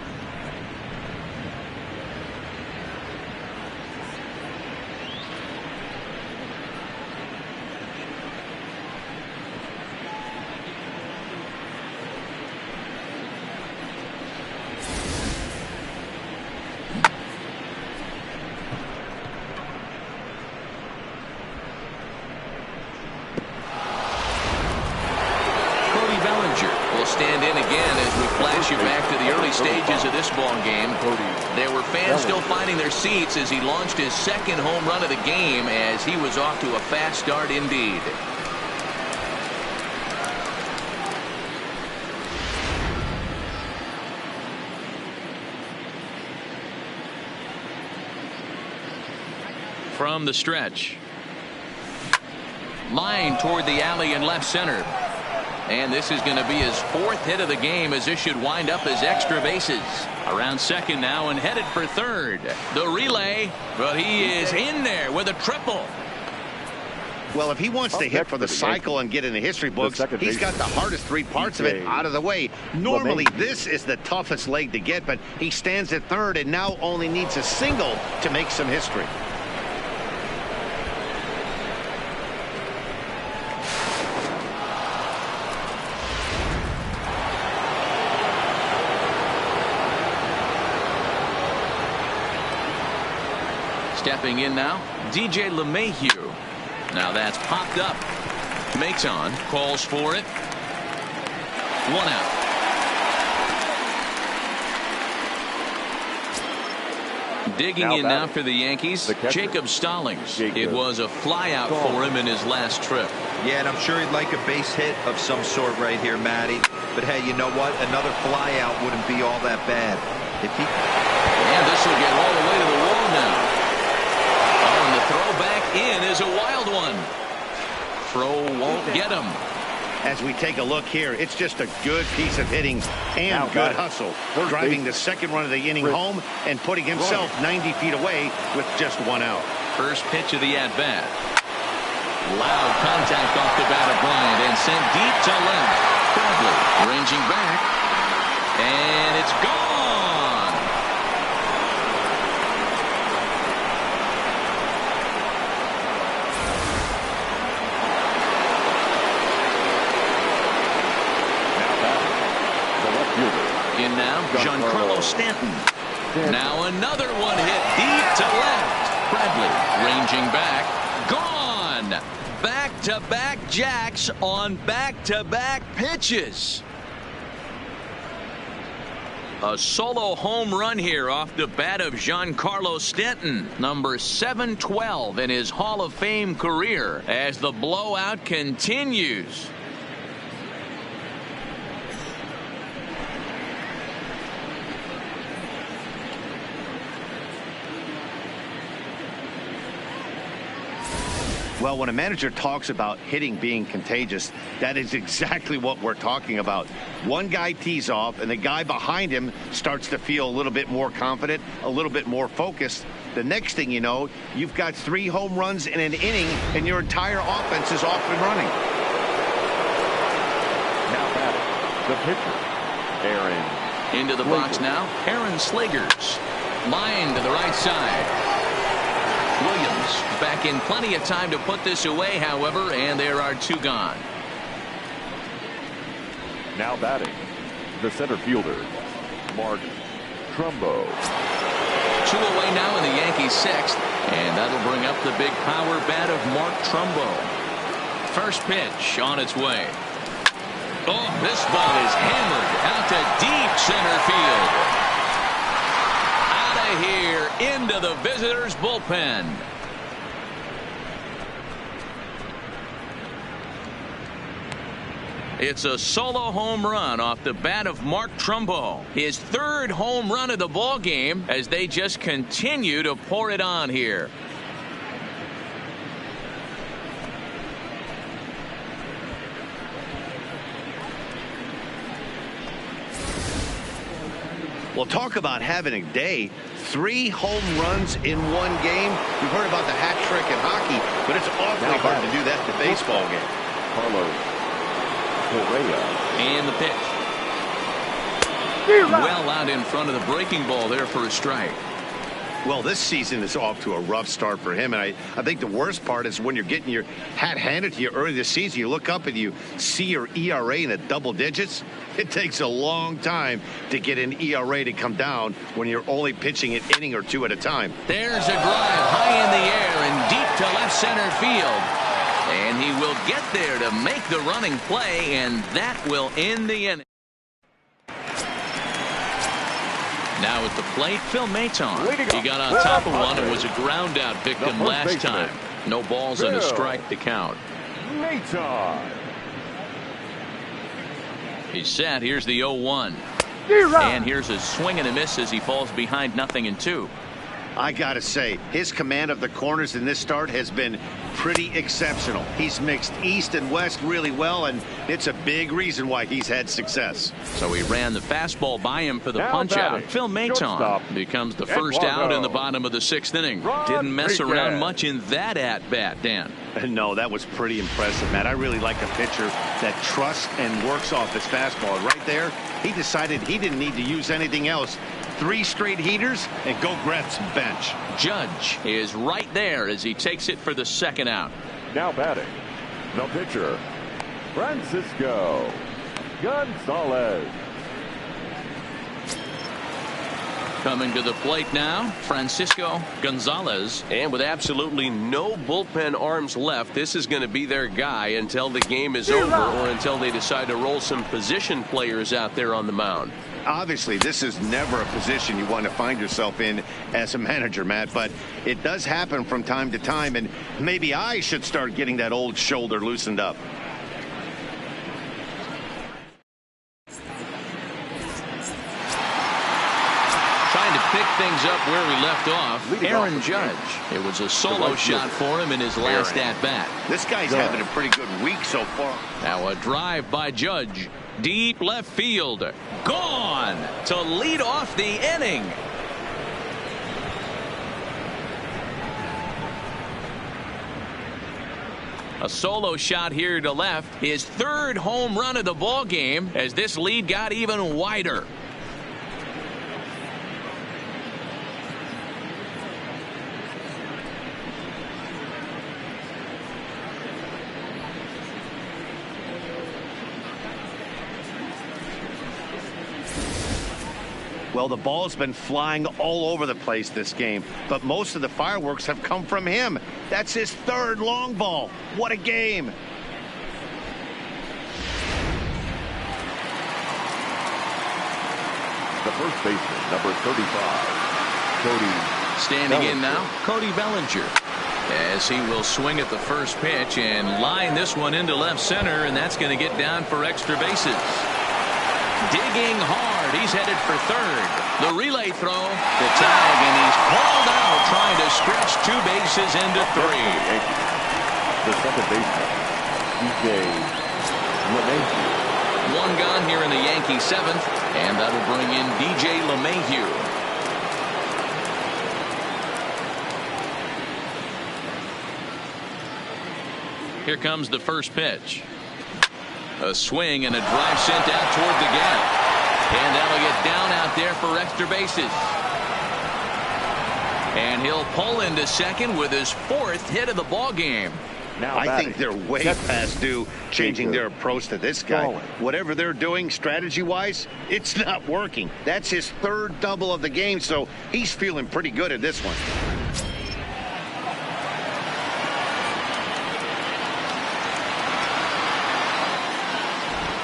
Stand in again as we flash you back to the early stages of this ball game. There were fans still finding their seats as he launched his 2nd home run of the game as he was off to a fast start indeed. From the stretch. Line toward the alley in left center. And this is going to be his 4th hit of the game as this should wind up as extra bases. Around second now and headed for third. The relay, but he is in there with a triple. Well, if he wants to hit for the cycle and get in the history books, he's got the hardest 3 parts of it out of the way. Normally, this is the toughest leg to get, but he stands at third and now only needs a single to make some history. Stepping in now, DJ LeMahieu. Now that's popped up. Maton calls for it. 1 out. Digging in now for the Yankees, Jacob Stallings. It was a flyout for him in his last trip. Yeah, and I'm sure he'd like a base hit of some sort right here, Matty. But hey, you know what? Another flyout wouldn't be all that bad. If he... And this will get all the way to the wall now. Oh, and the throw back in is a wild one. Throw won't get him. As we take a look here, it's just a good piece of hitting and good hustle. Driving the second run of the inning home and putting himself 90 feet away with just 1 out. First pitch of the at-bat. Loud contact off the bat of Bryant and sent deep to left. Bradley ranging back. And it's gone. In now, Giancarlo Stanton. Now another one hit deep to left. Bradley ranging back. Gone. Back-to-back jacks on back-to-back pitches. A solo home run here off the bat of Giancarlo Stanton, number 712 in his Hall of Fame career, as the blowout continues. Well, when a manager talks about hitting being contagious, that is exactly what we're talking about. One guy tees off, and the guy behind him starts to feel a little bit more confident, a little bit more focused. The next thing you know, you've got 3 home runs in an inning, and your entire offense is off and running. Now batting, the pitcher, Aaron. Into the box now, Aaron Slegers. Line to the right side. Williams back in plenty of time to put this away, however, and there are 2 gone. Now batting, the center fielder, Mark Trumbo. 2 away now in the Yankees' 6th, and that'll bring up the big power bat of Mark Trumbo. First pitch on its way. Oh, this ball is hammered out to deep center field. Here into the visitors' bullpen. It's a solo home run off the bat of Mark Trumbo. His 3rd home run of the ball game as they just continue to pour it on here. Well, talk about having a day. 3 home runs in 1 game. We've heard about the hat trick in hockey, but it's awfully hard to do that in a baseball game. Carlos Correa. And the pitch. Well out in front of the breaking ball there for a strike. Well, this season is off to a rough start for him, and I think the worst part is when you're getting your hat handed to you early this season, you look up and you see your ERA in the double digits. It takes a long time to get an ERA to come down when you're only pitching an inning or 2 at a time. There's a drive high in the air and deep to left center field. And he will get there to make the running play, and that will end the inning. Now at the plate, Phil Maton. He got on top of one and was a ground out victim last time. No balls and a strike to count. Maton. He's set. Here's the 0-1. And here's a swing and a miss as he falls behind 0-2. I gotta say, his command of the corners in this start has been pretty exceptional. He's mixed east and west really well, and it's a big reason why he's had success. So he ran the fastball by him for the punch out. Phil Maton becomes the first out in the bottom of the 6th inning. Didn't mess around much in that at bat, Dan. No, that was pretty impressive, Matt. I really like a pitcher that trusts and works off his fastball. Right there, he decided he didn't need to use anything else. 3 straight heaters and go grab some bench. Judge is right there as he takes it for the 2nd out. Now batting, the pitcher, Francisco Gonzalez. Coming to the plate now, Francisco Gonzalez. And with absolutely no bullpen arms left, this is going to be their guy until the game is over or until they decide to roll some position players out there on the mound. Obviously, this is never a position you want to find yourself in as a manager, Matt, but it does happen from time to time, and maybe I should start getting that old shoulder loosened up. Trying to pick things up where we left off, Aaron Judge. It was a solo shot for him in his last at-bat. This guy's having a pretty good week so far. Now a drive by Judge. Deep left field. Gone to lead off the inning. A solo shot here to left. His third home run of the ball game as this lead got even wider. Well, the ball's been flying all over the place this game, but most of the fireworks have come from him. That's his third long ball. What a game. The first baseman, number 35, Cody. Standing Bellinger. in now, Cody Bellinger. As he will swing at the first pitch and line this one into left center, and that's going to get down for extra bases. Digging hard. He's headed for third. The relay throw, the tag, and he's hauled out trying to stretch two bases into three. The second baseman, DJ LeMahieu. One gone here in the Yankee seventh, and that'll bring in DJ LeMahieu. Here comes the first pitch. A swing and a drive sent out toward the gap. And that'll get down out there for extra bases. And he'll pull into second with his fourth hit of the ball game. Now I think they're way past due changing their approach to this guy. Whatever they're doing strategy-wise, it's not working. That's his third double of the game, so he's feeling pretty good at this one.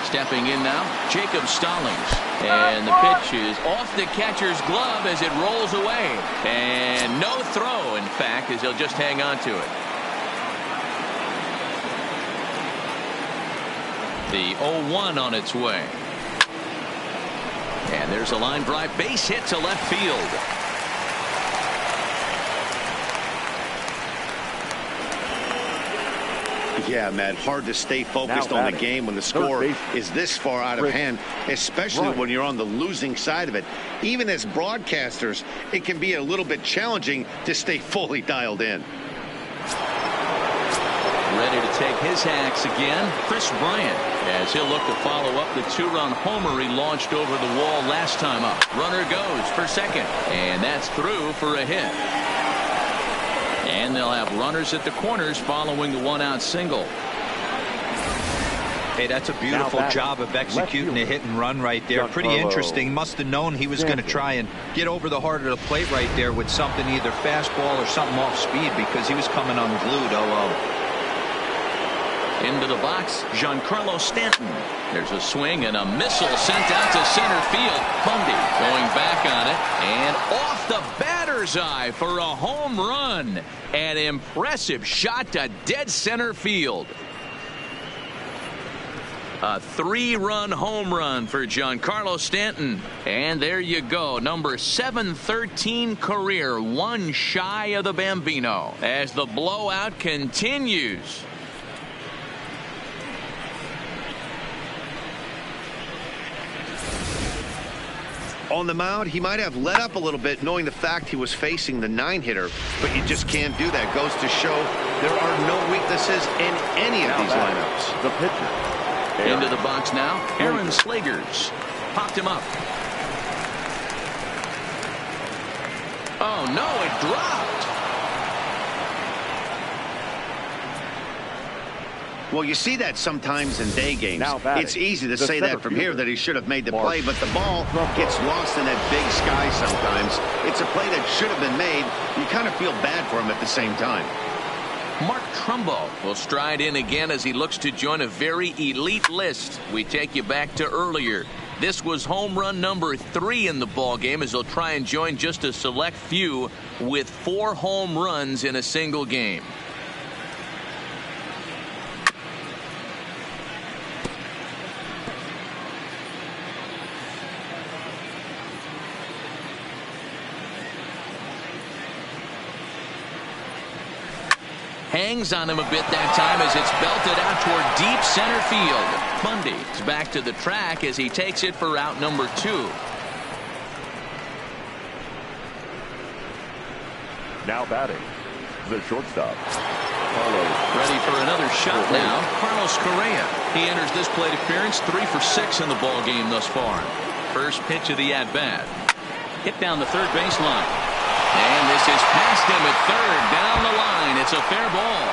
Stepping in now, Jacob Stallings. And the pitch is off the catcher's glove as it rolls away. And no throw, in fact, as he'll just hang on to it. The 0-1 on its way. And there's a line drive base hit to left field. Yeah, Matt, hard to stay focused on the game when the score is this far out of hand, especially when you're on the losing side of it. Even as broadcasters, it can be a little bit challenging to stay fully dialed in. Ready to take his hacks again, Chris Bryant, as he'll look to follow up the two-run homer he launched over the wall last time up. Runner goes for second, and that's through for a hit. And they'll have runners at the corners following the one-out single. Hey, that's a beautiful job of executing a hit and run right there. Pretty interesting. Must have known he was going to try and get over the heart of the plate right there with something, either fastball or something off speed, because he was coming unglued. Into the box, Giancarlo Stanton. There's a swing and a missile sent out to center field. Bundy going back on it and off the batter's eye for a home run. An impressive shot to dead center field. A three-run home run for Giancarlo Stanton. And there you go. Number 713 career. One shy of the Bambino as the blowout continues. On the mound, he might have let up a little bit knowing the fact he was facing the 9-hitter, but you just can't do that. Goes to show there are no weaknesses in any of these lineups. The pitcher. Into the box now, Aaron Slegers. Popped him up. Oh, no, it dropped. Well, you see that sometimes in day games. It's easy to say that from here that he should have made the play, but the ball gets lost in that big sky eye sometimes. It's a play that should have been made. You kind of feel bad for him at the same time. Mark Trumbo will stride in again as he looks to join a very elite list. We take you back to earlier. This was home run number 3 in the ball game as he'll try and join just a select few with 4 home runs in a single game. Hangs on him a bit that time as it's belted out toward deep center field. Bundy is back to the track as he takes it for out number 2. Now batting, the shortstop. Ready for another shot now. Carlos Correa. He enters this plate appearance 3 for 6 in the ball game thus far. First pitch of the at-bat. Hit down the third baseline. And this is past him at third, down the line. It's a fair ball.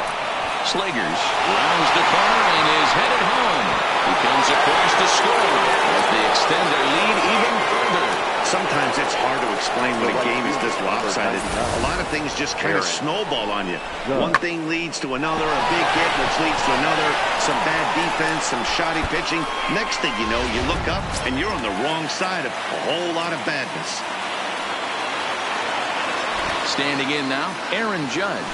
Slagers rounds the corner and is headed home. He comes across to score as they extend their lead even further. Sometimes it's hard to explain when a game is this lopsided. A lot of things just kind of snowball on you. One thing leads to another, a big hit which leads to another, some bad defense, some shoddy pitching. Next thing you know, you look up and you're on the wrong side of a whole lot of badness. Standing in now, Aaron Judge,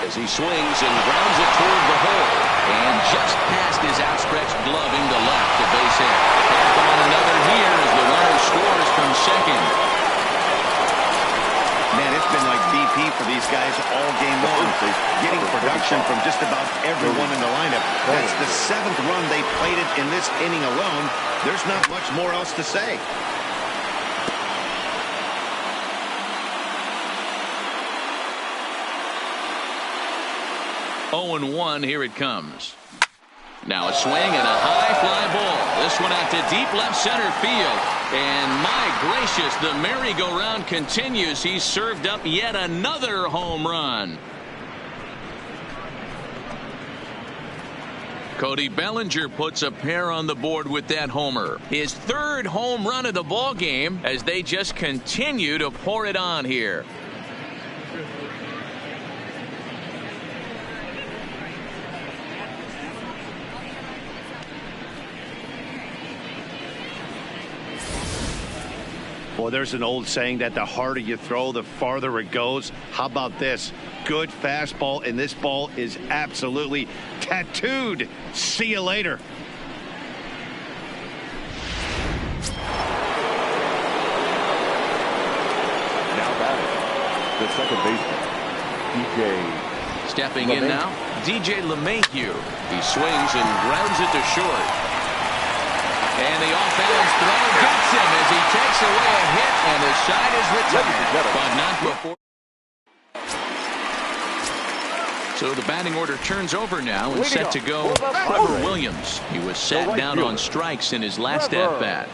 as he swings and grounds it toward the hole. And just past his outstretched gloving to left, the base hit. Back on another here as the runner scores from second. Man, it's been like BP for these guys all game long. Getting production from just about everyone in the lineup. That's the 7th run they plated in this inning alone. There's not much more else to say. 0-1, here it comes. Now a swing and a high fly ball. This one out to deep left center field. And my gracious, the merry-go-round continues. He's served up yet another home run. Cody Bellinger puts a pair on the board with that homer. His 3rd home run of the ball game as they just continue to pour it on here. Well, there's an old saying that the harder you throw, the farther it goes. How about this? Good fastball, and this ball is absolutely tattooed. See you later. Now batting, the second baseman, DJ. Stepping in now, DJ LeMahieu. He swings and grounds it to short. And the offense throw gets him as he takes away a hit, and the side is retired, but not before. So the batting order turns over now and set to go Trevor Williams. He was sat down on strikes in his last at-bat.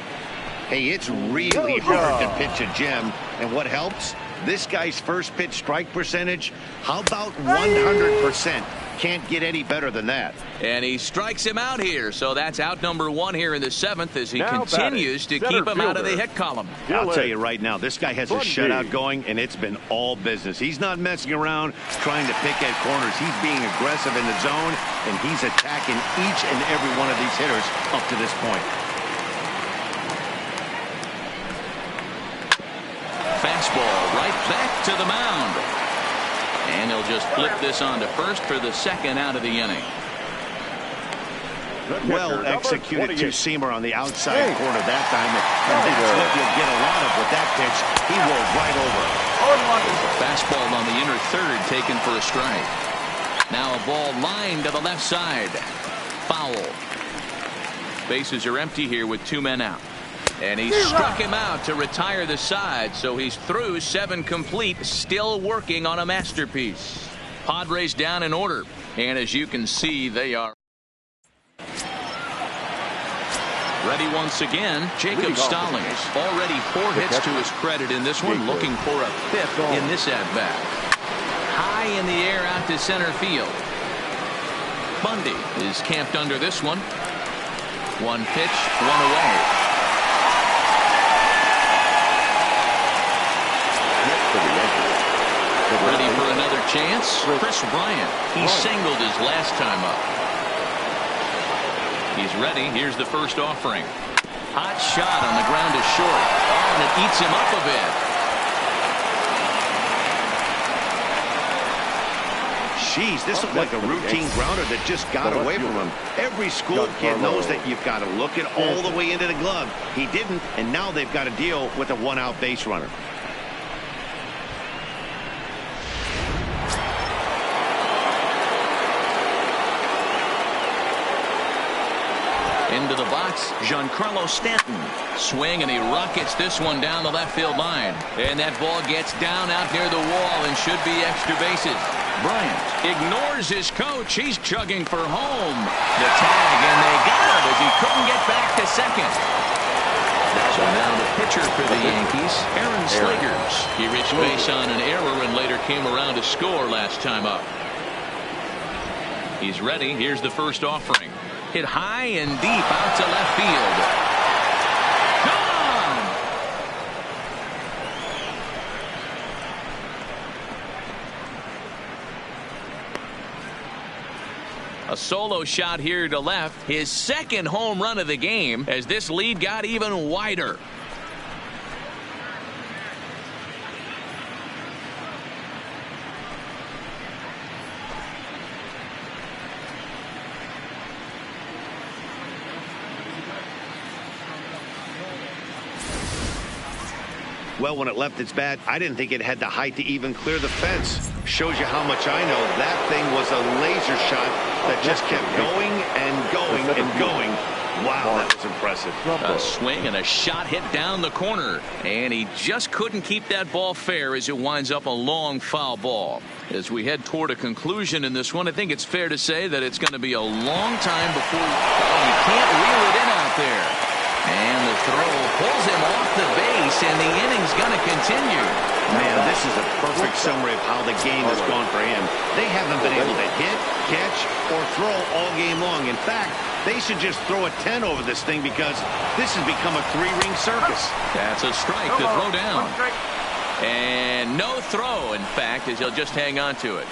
Hey, it's really hard to pitch a gem, and what helps? This guy's first pitch strike percentage, how about 100%? Can't get any better than that. And he strikes him out here, so that's out number 1 here in the 7th as he continues to keep him out of the hit column. I'll tell you right now, this guy has a shutout going, and it's been all business. He's not messing around trying to pick at corners. He's being aggressive in the zone, and he's attacking each and every one of these hitters up to this point. Fastball right back to the mound. And he'll just flip this on to first for the 2nd out of the inning. Well executed two-seamer on the outside corner that time. And that's what you'll get a lot of with that pitch. He rolled right over. Fastball on the inner 3rd taken for a strike. Now a ball lined to the left side. Foul. Bases are empty here with 2 men out. And he struck him out to retire the side, so he's through 7 complete, still working on a masterpiece. Padres down in order, and as you can see, they are ready once again. Jacob Stallings, already 4 hits to his credit in this one, looking for a 5th in this at-bat. High in the air out to center field. Bundy is camped under this one. 1 pitch, 1 away. Chance, Chris Bryant. He singled his last time up. He's ready. Here's the first offering. Hot shot on the ground is short. Oh, and it eats him up a bit. Jeez, this looked like a routine grounder that just got away from him. Every school kid knows that you've got to look it all the way into the glove. He didn't, and now they've got to deal with a one-out base runner. Into the box, Giancarlo Stanton. Swing, and he rockets this one down the left field line. And that ball gets down out near the wall and should be extra bases. Bryant ignores his coach. He's chugging for home. The tag, and they got him as he couldn't get back to second. So now the pitcher for the Yankees, Aaron Slegers. He reached base on an error and later came around to score last time up. He's ready. Here's the first offering. Hit high and deep out to left field. Gone! A solo shot here to left. His second home run of the game as this lead got even wider. Well, when it left its bat, I didn't think it had the height to even clear the fence. Shows you how much I know. That thing was a laser shot that just kept going and going and going. Wow, that was impressive. A swing and a shot hit down the corner. And he just couldn't keep that ball fair as it winds up a long foul ball. As we head toward a conclusion in this one, I think it's fair to say that it's going to be a long time before you can't reel it in out there. And the throw pulls him off the base, and the inning's going to continue. Man, this is a perfect summary of how the game has gone for him. They haven't been able to hit, catch, or throw all game long. In fact, they should just throw a 10 over this thing because this has become a three-ring circus. That's a strike to throw down. And no throw, in fact, as he'll just hang on to it.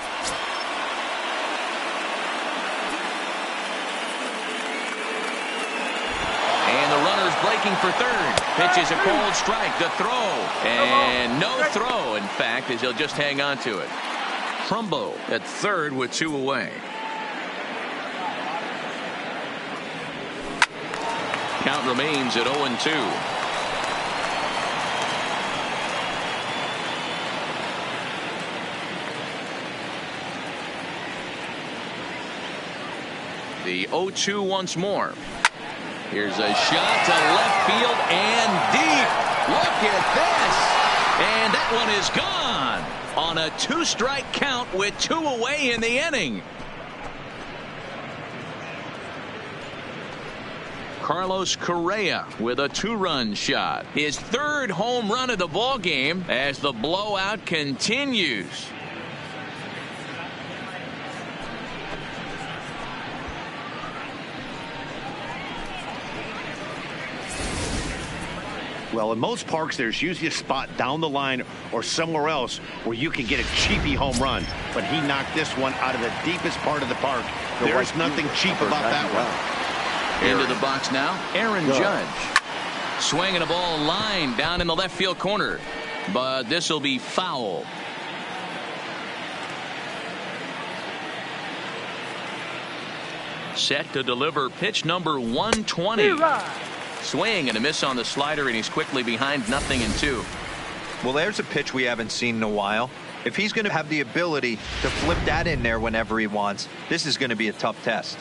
And the runner's breaking for third. Pitch is a cold strike. The throw. And no throw, in fact, as he'll just hang on to it. Trumbo at third with 2 away. Count remains at 0-2. The 0-2 once more. Here's a shot to left field and deep. Look at this. And that one is gone on a 2-strike count with 2 away in the inning. Carlos Correa with a 2-run shot. His 3rd home run of the ball game as the blowout continues. Well, in most parks, there's usually a spot down the line or somewhere else where you can get a cheapy home run. But he knocked this one out of the deepest part of the park. There's nothing cheap about that one. Into the box now, Aaron Judge. Swinging a ball line down in the left field corner. But this will be foul. Set to deliver pitch number 120. Swing and a miss on the slider, and he's quickly behind 0-2. Well, there's a pitch we haven't seen in a while. If he's going to have the ability to flip that in there whenever he wants, this is going to be a tough test.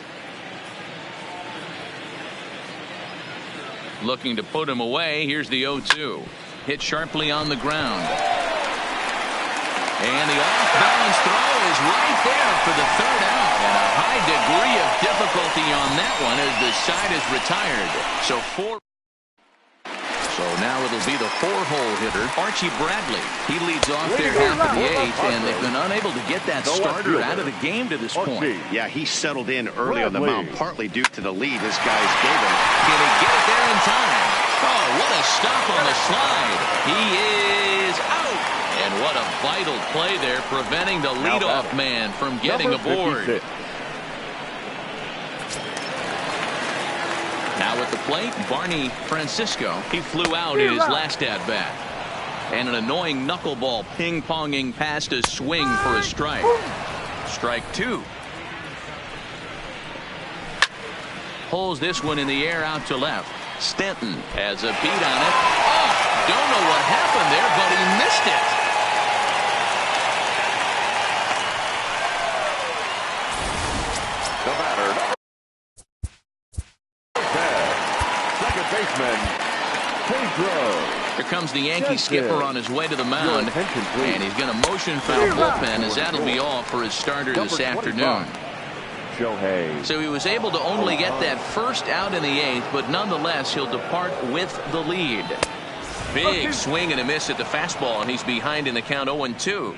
Looking to put him away. Here's the 0-2. Hit sharply on the ground. And the off-balance throw is right there for the 3rd out. And a high degree of difficulty on that one as the side is retired. So now it'll be the 4-hole hitter, Archie Bradley. He leads off their half of the 8th, and they've been unable to get that starter out of the game to this point. Yeah, he settled in early on the mound, partly due to the lead his guys gave him. Can he get it there in time? Oh, what a stop on the slide. He is out. And what a vital play there, preventing the leadoff man from getting aboard. Now at the plate, Barney Francisco. He flew out in his last at-bat. And an annoying knuckleball ping-ponging past a swing for a strike. Strike 2. Pulls this one in the air out to left. Stanton has a beat on it. Oh, don't know what happened there, but he missed it. The batter, second baseman, Pedro. Here comes the Yankee skipper on his way to the mound, and he's going to motion for the bullpen, as that'll be all for his starter this afternoon. So he was able to only get that first out in the 8th, but nonetheless he'll depart with the lead. Big swing and a miss at the fastball, and he's behind in the count 0-2.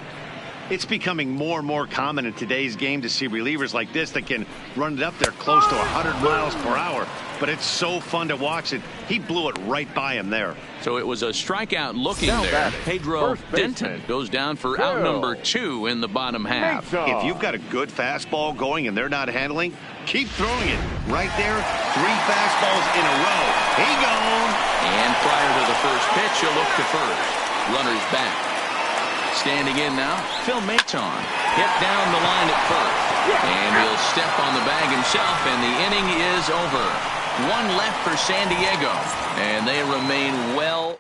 It's becoming more and more common in today's game to see relievers like this that can run it up there close to 100 miles per hour. But it's so fun to watch it. He blew it right by him there. So it was a strikeout looking there. Pedro Denton goes down for out number 2 in the bottom half. If you've got a good fastball going and they're not handling, keep throwing it. Right there, 3 fastballs in a row. He gone. And prior to the first pitch, he'll look to first. Runner's back. Standing in now, Phil Maton. Hit down the line at first. And he'll step on the bag himself, and the inning is over. 1 left for San Diego, and they remain well.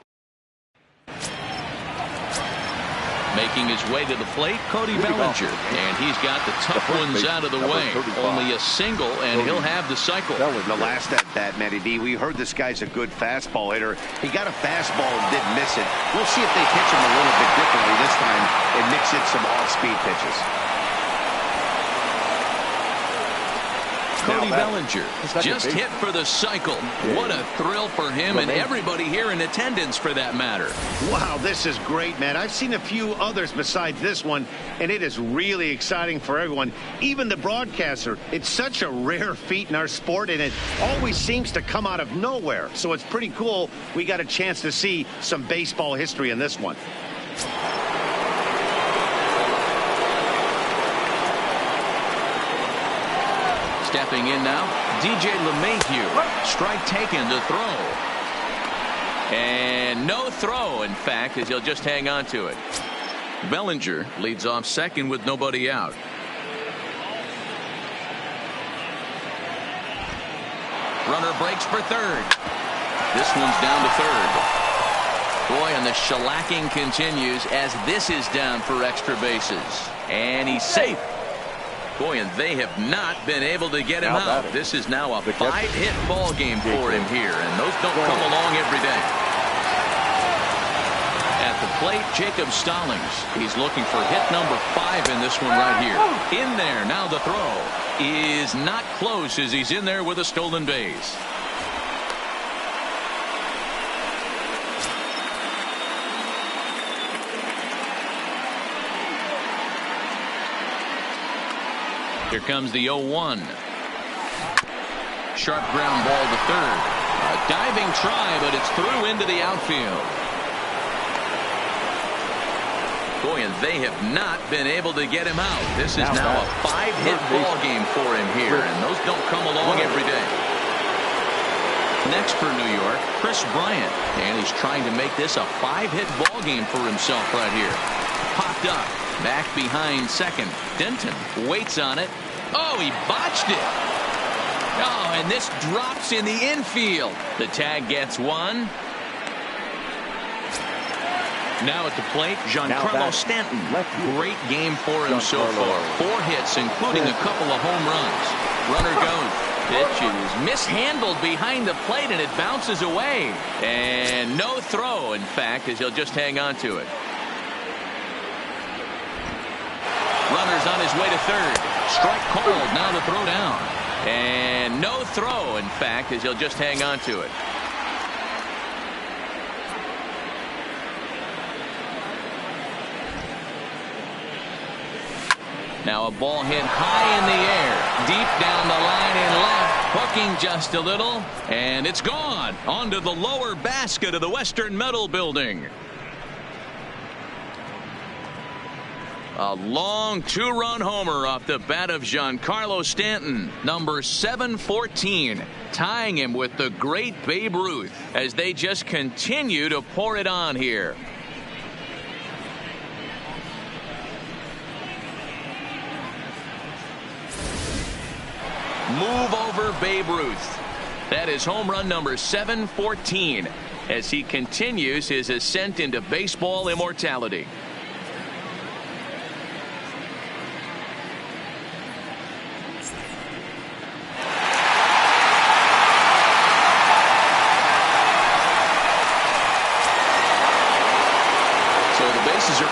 Making his way to the plate, Cody Bellinger, and he's got the tough ones out of the way. Only a single, and he'll have the cycle. The last at-bat, Matty D, we heard this guy's a good fastball hitter. He got a fastball and did miss it. We'll see if they pitch him a little bit differently this time and mix in some off-speed pitches. Cody Bellinger just hit for the cycle. What a thrill for him and everybody here in attendance, for that matter. Wow, this is great, man. I've seen a few others besides this one, and it is really exciting for everyone, even the broadcaster. It's such a rare feat in our sport, and it always seems to come out of nowhere. So it's pretty cool we got a chance to see some baseball history in this one. Stepping in now, DJ LeMahieu. Strike taken to throw. And no throw, in fact, as he'll just hang on to it. Bellinger leads off second with nobody out. Runner breaks for third. This one's down to third. Boy, and the shellacking continues as this is down for extra bases. And he's safe. Boy, and they have not been able to get him out. This is now a 5-hit ball game for him here, and those don't come along every day. At the plate, Jacob Stallings. He's looking for hit number 5 in this one right here. In there, now the throw is not close as he's in there with a stolen base. Here comes the 0-1. Sharp ground ball to third. A diving try, but it's through into the outfield. Boy, and they have not been able to get him out. This is now a 5-hit ball game for him here, and those don't come along every day. Next for New York, Chris Bryant, and he's trying to make this a 5-hit ball game for himself right here. Popped up. Back behind second. Denton waits on it. Oh, he botched it. Oh, and this drops in the infield. The tag gets one. Now at the plate, Giancarlo Stanton. Great game for him so far. 4 hits, including a couple of home runs. Runner goes. Pitch is mishandled behind the plate, and it bounces away. And no throw, in fact, as he'll just hang on to it. Runner's on his way to third. Strike called, now to throw down. And no throw, in fact, as he'll just hang on to it. Now a ball hit high in the air, deep down the line and left, hooking just a little, and it's gone onto the lower basket of the Western Metal Building. A long two-run homer off the bat of Giancarlo Stanton, number 714, tying him with the great Babe Ruth as they just continue to pour it on here. Move over Babe Ruth. That is home run number 714 as he continues his ascent into baseball immortality.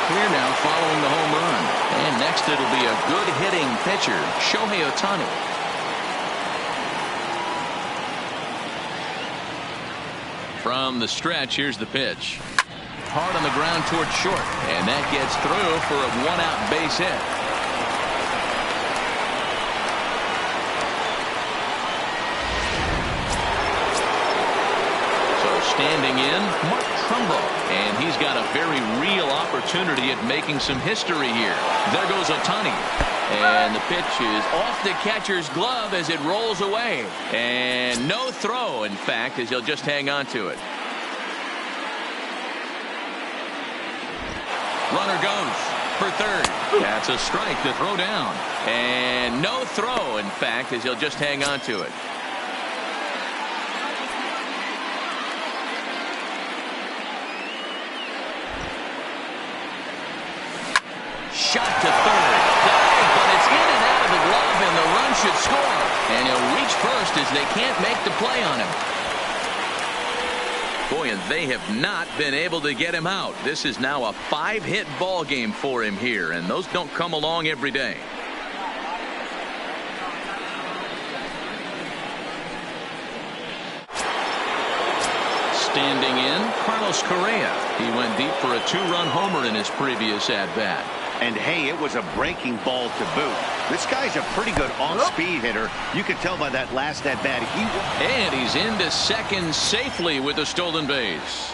Clear now following the home run. And next it'll be a good hitting pitcher, Shohei Ohtani. From the stretch, here's the pitch. Hard on the ground toward short. And that gets through for a one-out base hit. So standing in, Mark Trumbo. And he's got a very real opportunity at making some history here. There goes Ohtani. And the pitch is off the catcher's glove as it rolls away. And no throw, in fact, as he'll just hang on to it. Runner goes for third. That's a strike to throw down. And no throw, in fact, as he'll just hang on to it. Shot to third. Dive, but it's in and out of the glove, and the run should score. And he'll reach first as they can't make the play on him. Boy, and they have not been able to get him out. This is now a 5-hit ball game for him here, and those don't come along every day. Standing in, Carlos Correa. He went deep for a 2-run homer in his previous at-bat. And hey, it was a breaking ball to boot. This guy's a pretty good on-speed hitter. You could tell by that last at-bat. And he's into second safely with a stolen base.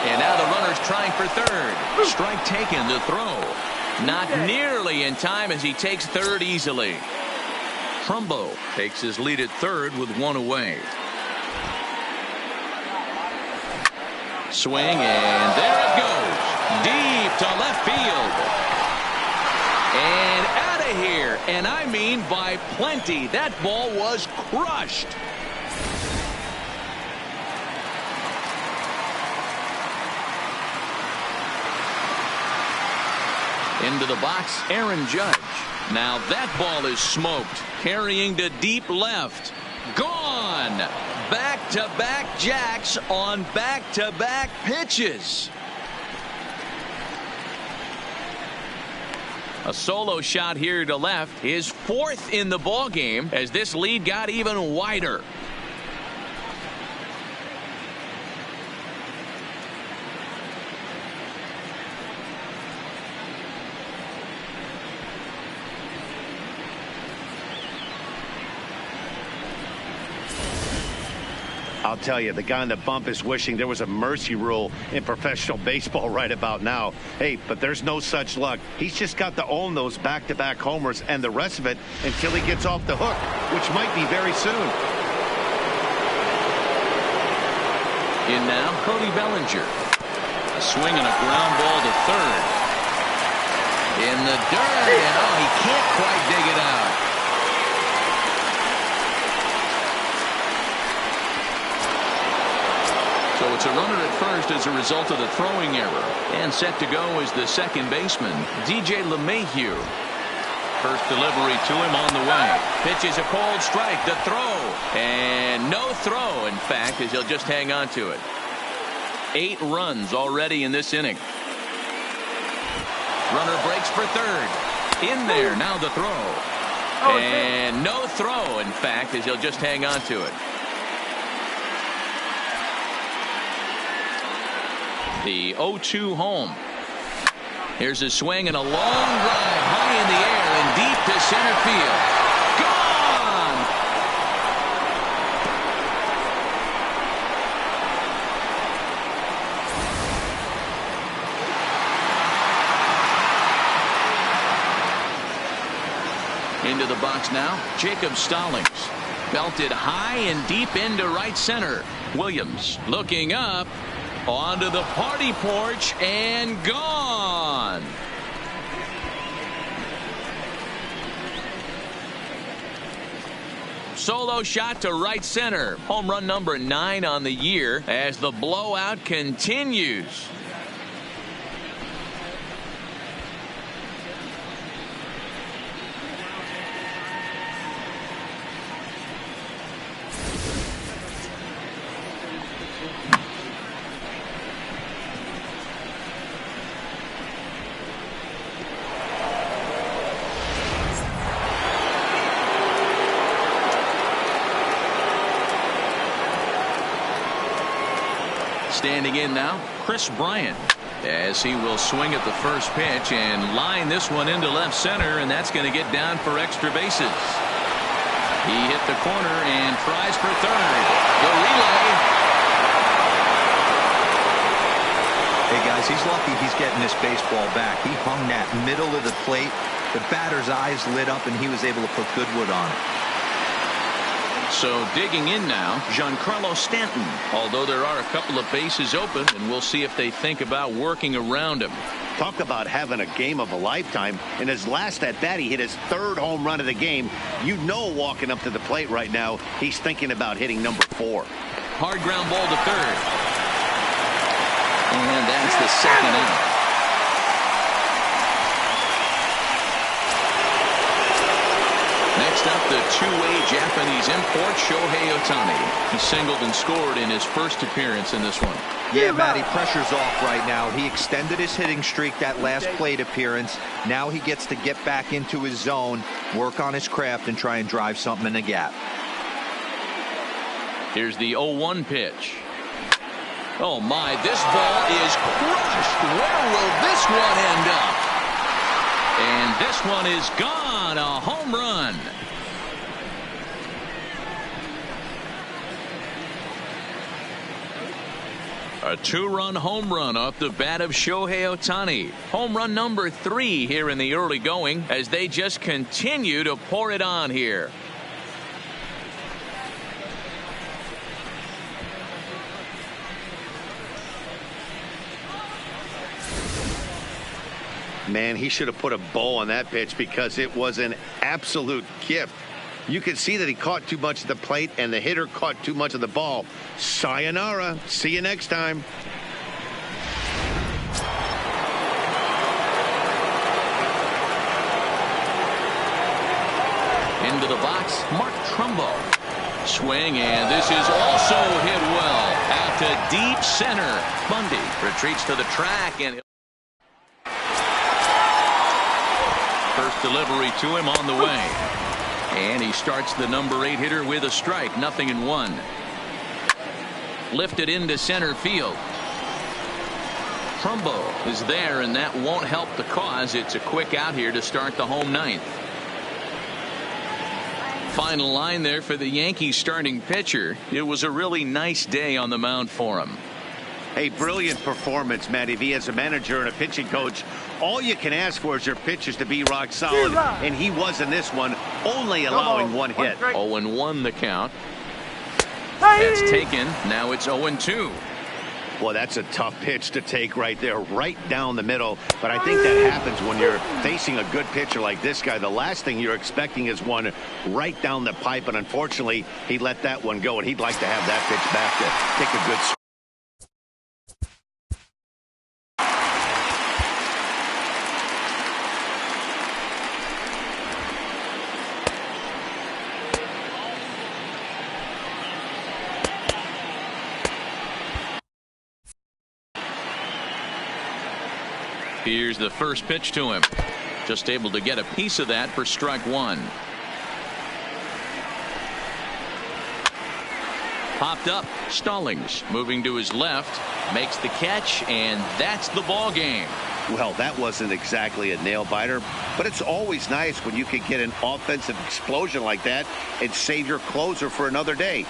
And now the runner's trying for third. Strike taken to throw. Not nearly in time as he takes third easily. Trumbo takes his lead at third with one away. Swing, and there it goes. Deep to left field. And out of here. And I mean by plenty. That ball was crushed. Into the box, Aaron Judge. Now that ball is smoked. Carrying to deep left. Gone. Back-to-back jacks on back-to-back pitches. A solo shot here to left. His fourth in the ball game as this lead got even wider. I'll tell you, the guy on the bump is wishing there was a mercy rule in professional baseball right about now. Hey, but there's no such luck. He's just got to own those back-to-back homers and the rest of it until he gets off the hook, which might be very soon. In now, Cody Bellinger. A swing and a ground ball to third. In the dirt, and oh, he can't quite dig it out. So it's a runner at first as a result of the throwing error. And set to go is the second baseman, DJ LeMahieu. First delivery to him on the way. Pitches a cold strike to throw. And no throw, in fact, as he'll just hang on to it. 8 runs already in this inning. Runner breaks for third. In there, now the throw. And no throw, in fact, as he'll just hang on to it. The 0-2 home. Here's a swing and a long drive high in the air and deep to center field. Gone! Into the box now, Jacob Stallings. Belted high and deep into right center. Williams looking up onto the party porch and gone. Solo shot to right center. Home run number 9 on the year as the blowout continues. Standing in now, Chris Bryant, as he will swing at the first pitch and line this one into left center, and that's going to get down for extra bases. He hit the corner and tries for third. The relay. Hey guys, he's lucky he's getting this baseball back. He hung that middle of the plate. The batter's eyes lit up and he was able to put good wood on it. So digging in now, Giancarlo Stanton, although there are a couple of bases open, and we'll see if they think about working around him. Talk about having a game of a lifetime. In his last at bat, he hit his 3rd home run of the game. You know, walking up to the plate right now, he's thinking about hitting number 4. Hard ground ball to third. And that's the second out. Next up, the two-way Japanese import, Shohei Ohtani. He singled and scored in his first appearance in this one. Yeah, Matty, pressure's off right now. He extended his hitting streak that last plate appearance. Now he gets to get back into his zone, work on his craft, and try and drive something in the gap. Here's the 0-1 pitch. Oh, my, this ball is crushed. Where will this one end up? And this one is gone. A home run. A 2-run home run off the bat of Shohei Ohtani. Home run number 3 here in the early going as they just continue to pour it on here. Man, he should have put a bow on that pitch because it was an absolute gift. You can see that he caught too much of the plate and the hitter caught too much of the ball. Sayonara. See you next time. Into the box, Mark Trumbo. Swing, and this is also hit well out to deep center. Bundy retreats to the track, and first delivery to him on the way. And he starts the number 8 hitter with a strike. 0-1. Lifted into center field. Trumbo is there, and that won't help the cause. It's a quick out here to start the home 9th. Final line there for the Yankees starting pitcher. It was a really nice day on the mound for him. A brilliant performance, Matty V. As a manager and a pitching coach, all you can ask for is your pitchers to be rock solid, and he was in this one, only allowing 1 hit. 0-1 the count. That's taken. Now it's 0-2. Well, that's a tough pitch to take right there, right down the middle. But I think that happens when you're facing a good pitcher like this guy. The last thing you're expecting is one right down the pipe, and unfortunately, he let that one go, and he'd like to have that pitch back to take a good swing. Here's the first pitch to him. Just able to get a piece of that for strike 1. Popped up. Stallings moving to his left. Makes the catch, and that's the ball game. Well, that wasn't exactly a nail biter, but it's always nice when you can get an offensive explosion like that and save your closer for another day.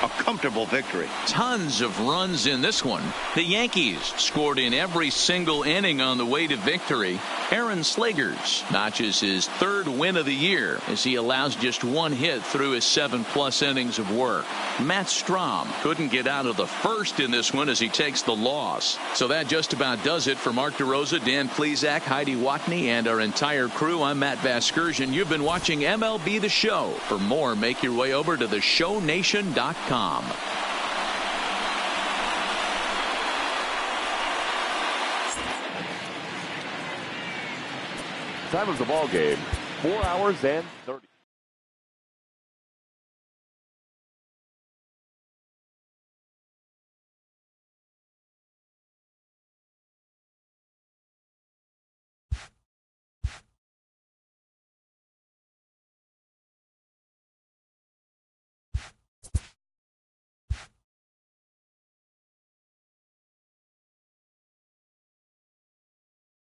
a comfortable victory. Tons of runs in this one. The Yankees scored in every single inning on the way to victory. Aaron Slegers notches his 3rd win of the year as he allows just 1 hit through his 7+ innings of work. Matt Strom couldn't get out of the 1st in this one as he takes the loss. So that just about does it for Mark DeRosa, Dan Plesac, Heidi Watney, and our entire crew. I'm Matt Vasgersian. You've been watching MLB The Show. For more, make your way over to theshownation.com. Time of the ball game, 4 hours and 30.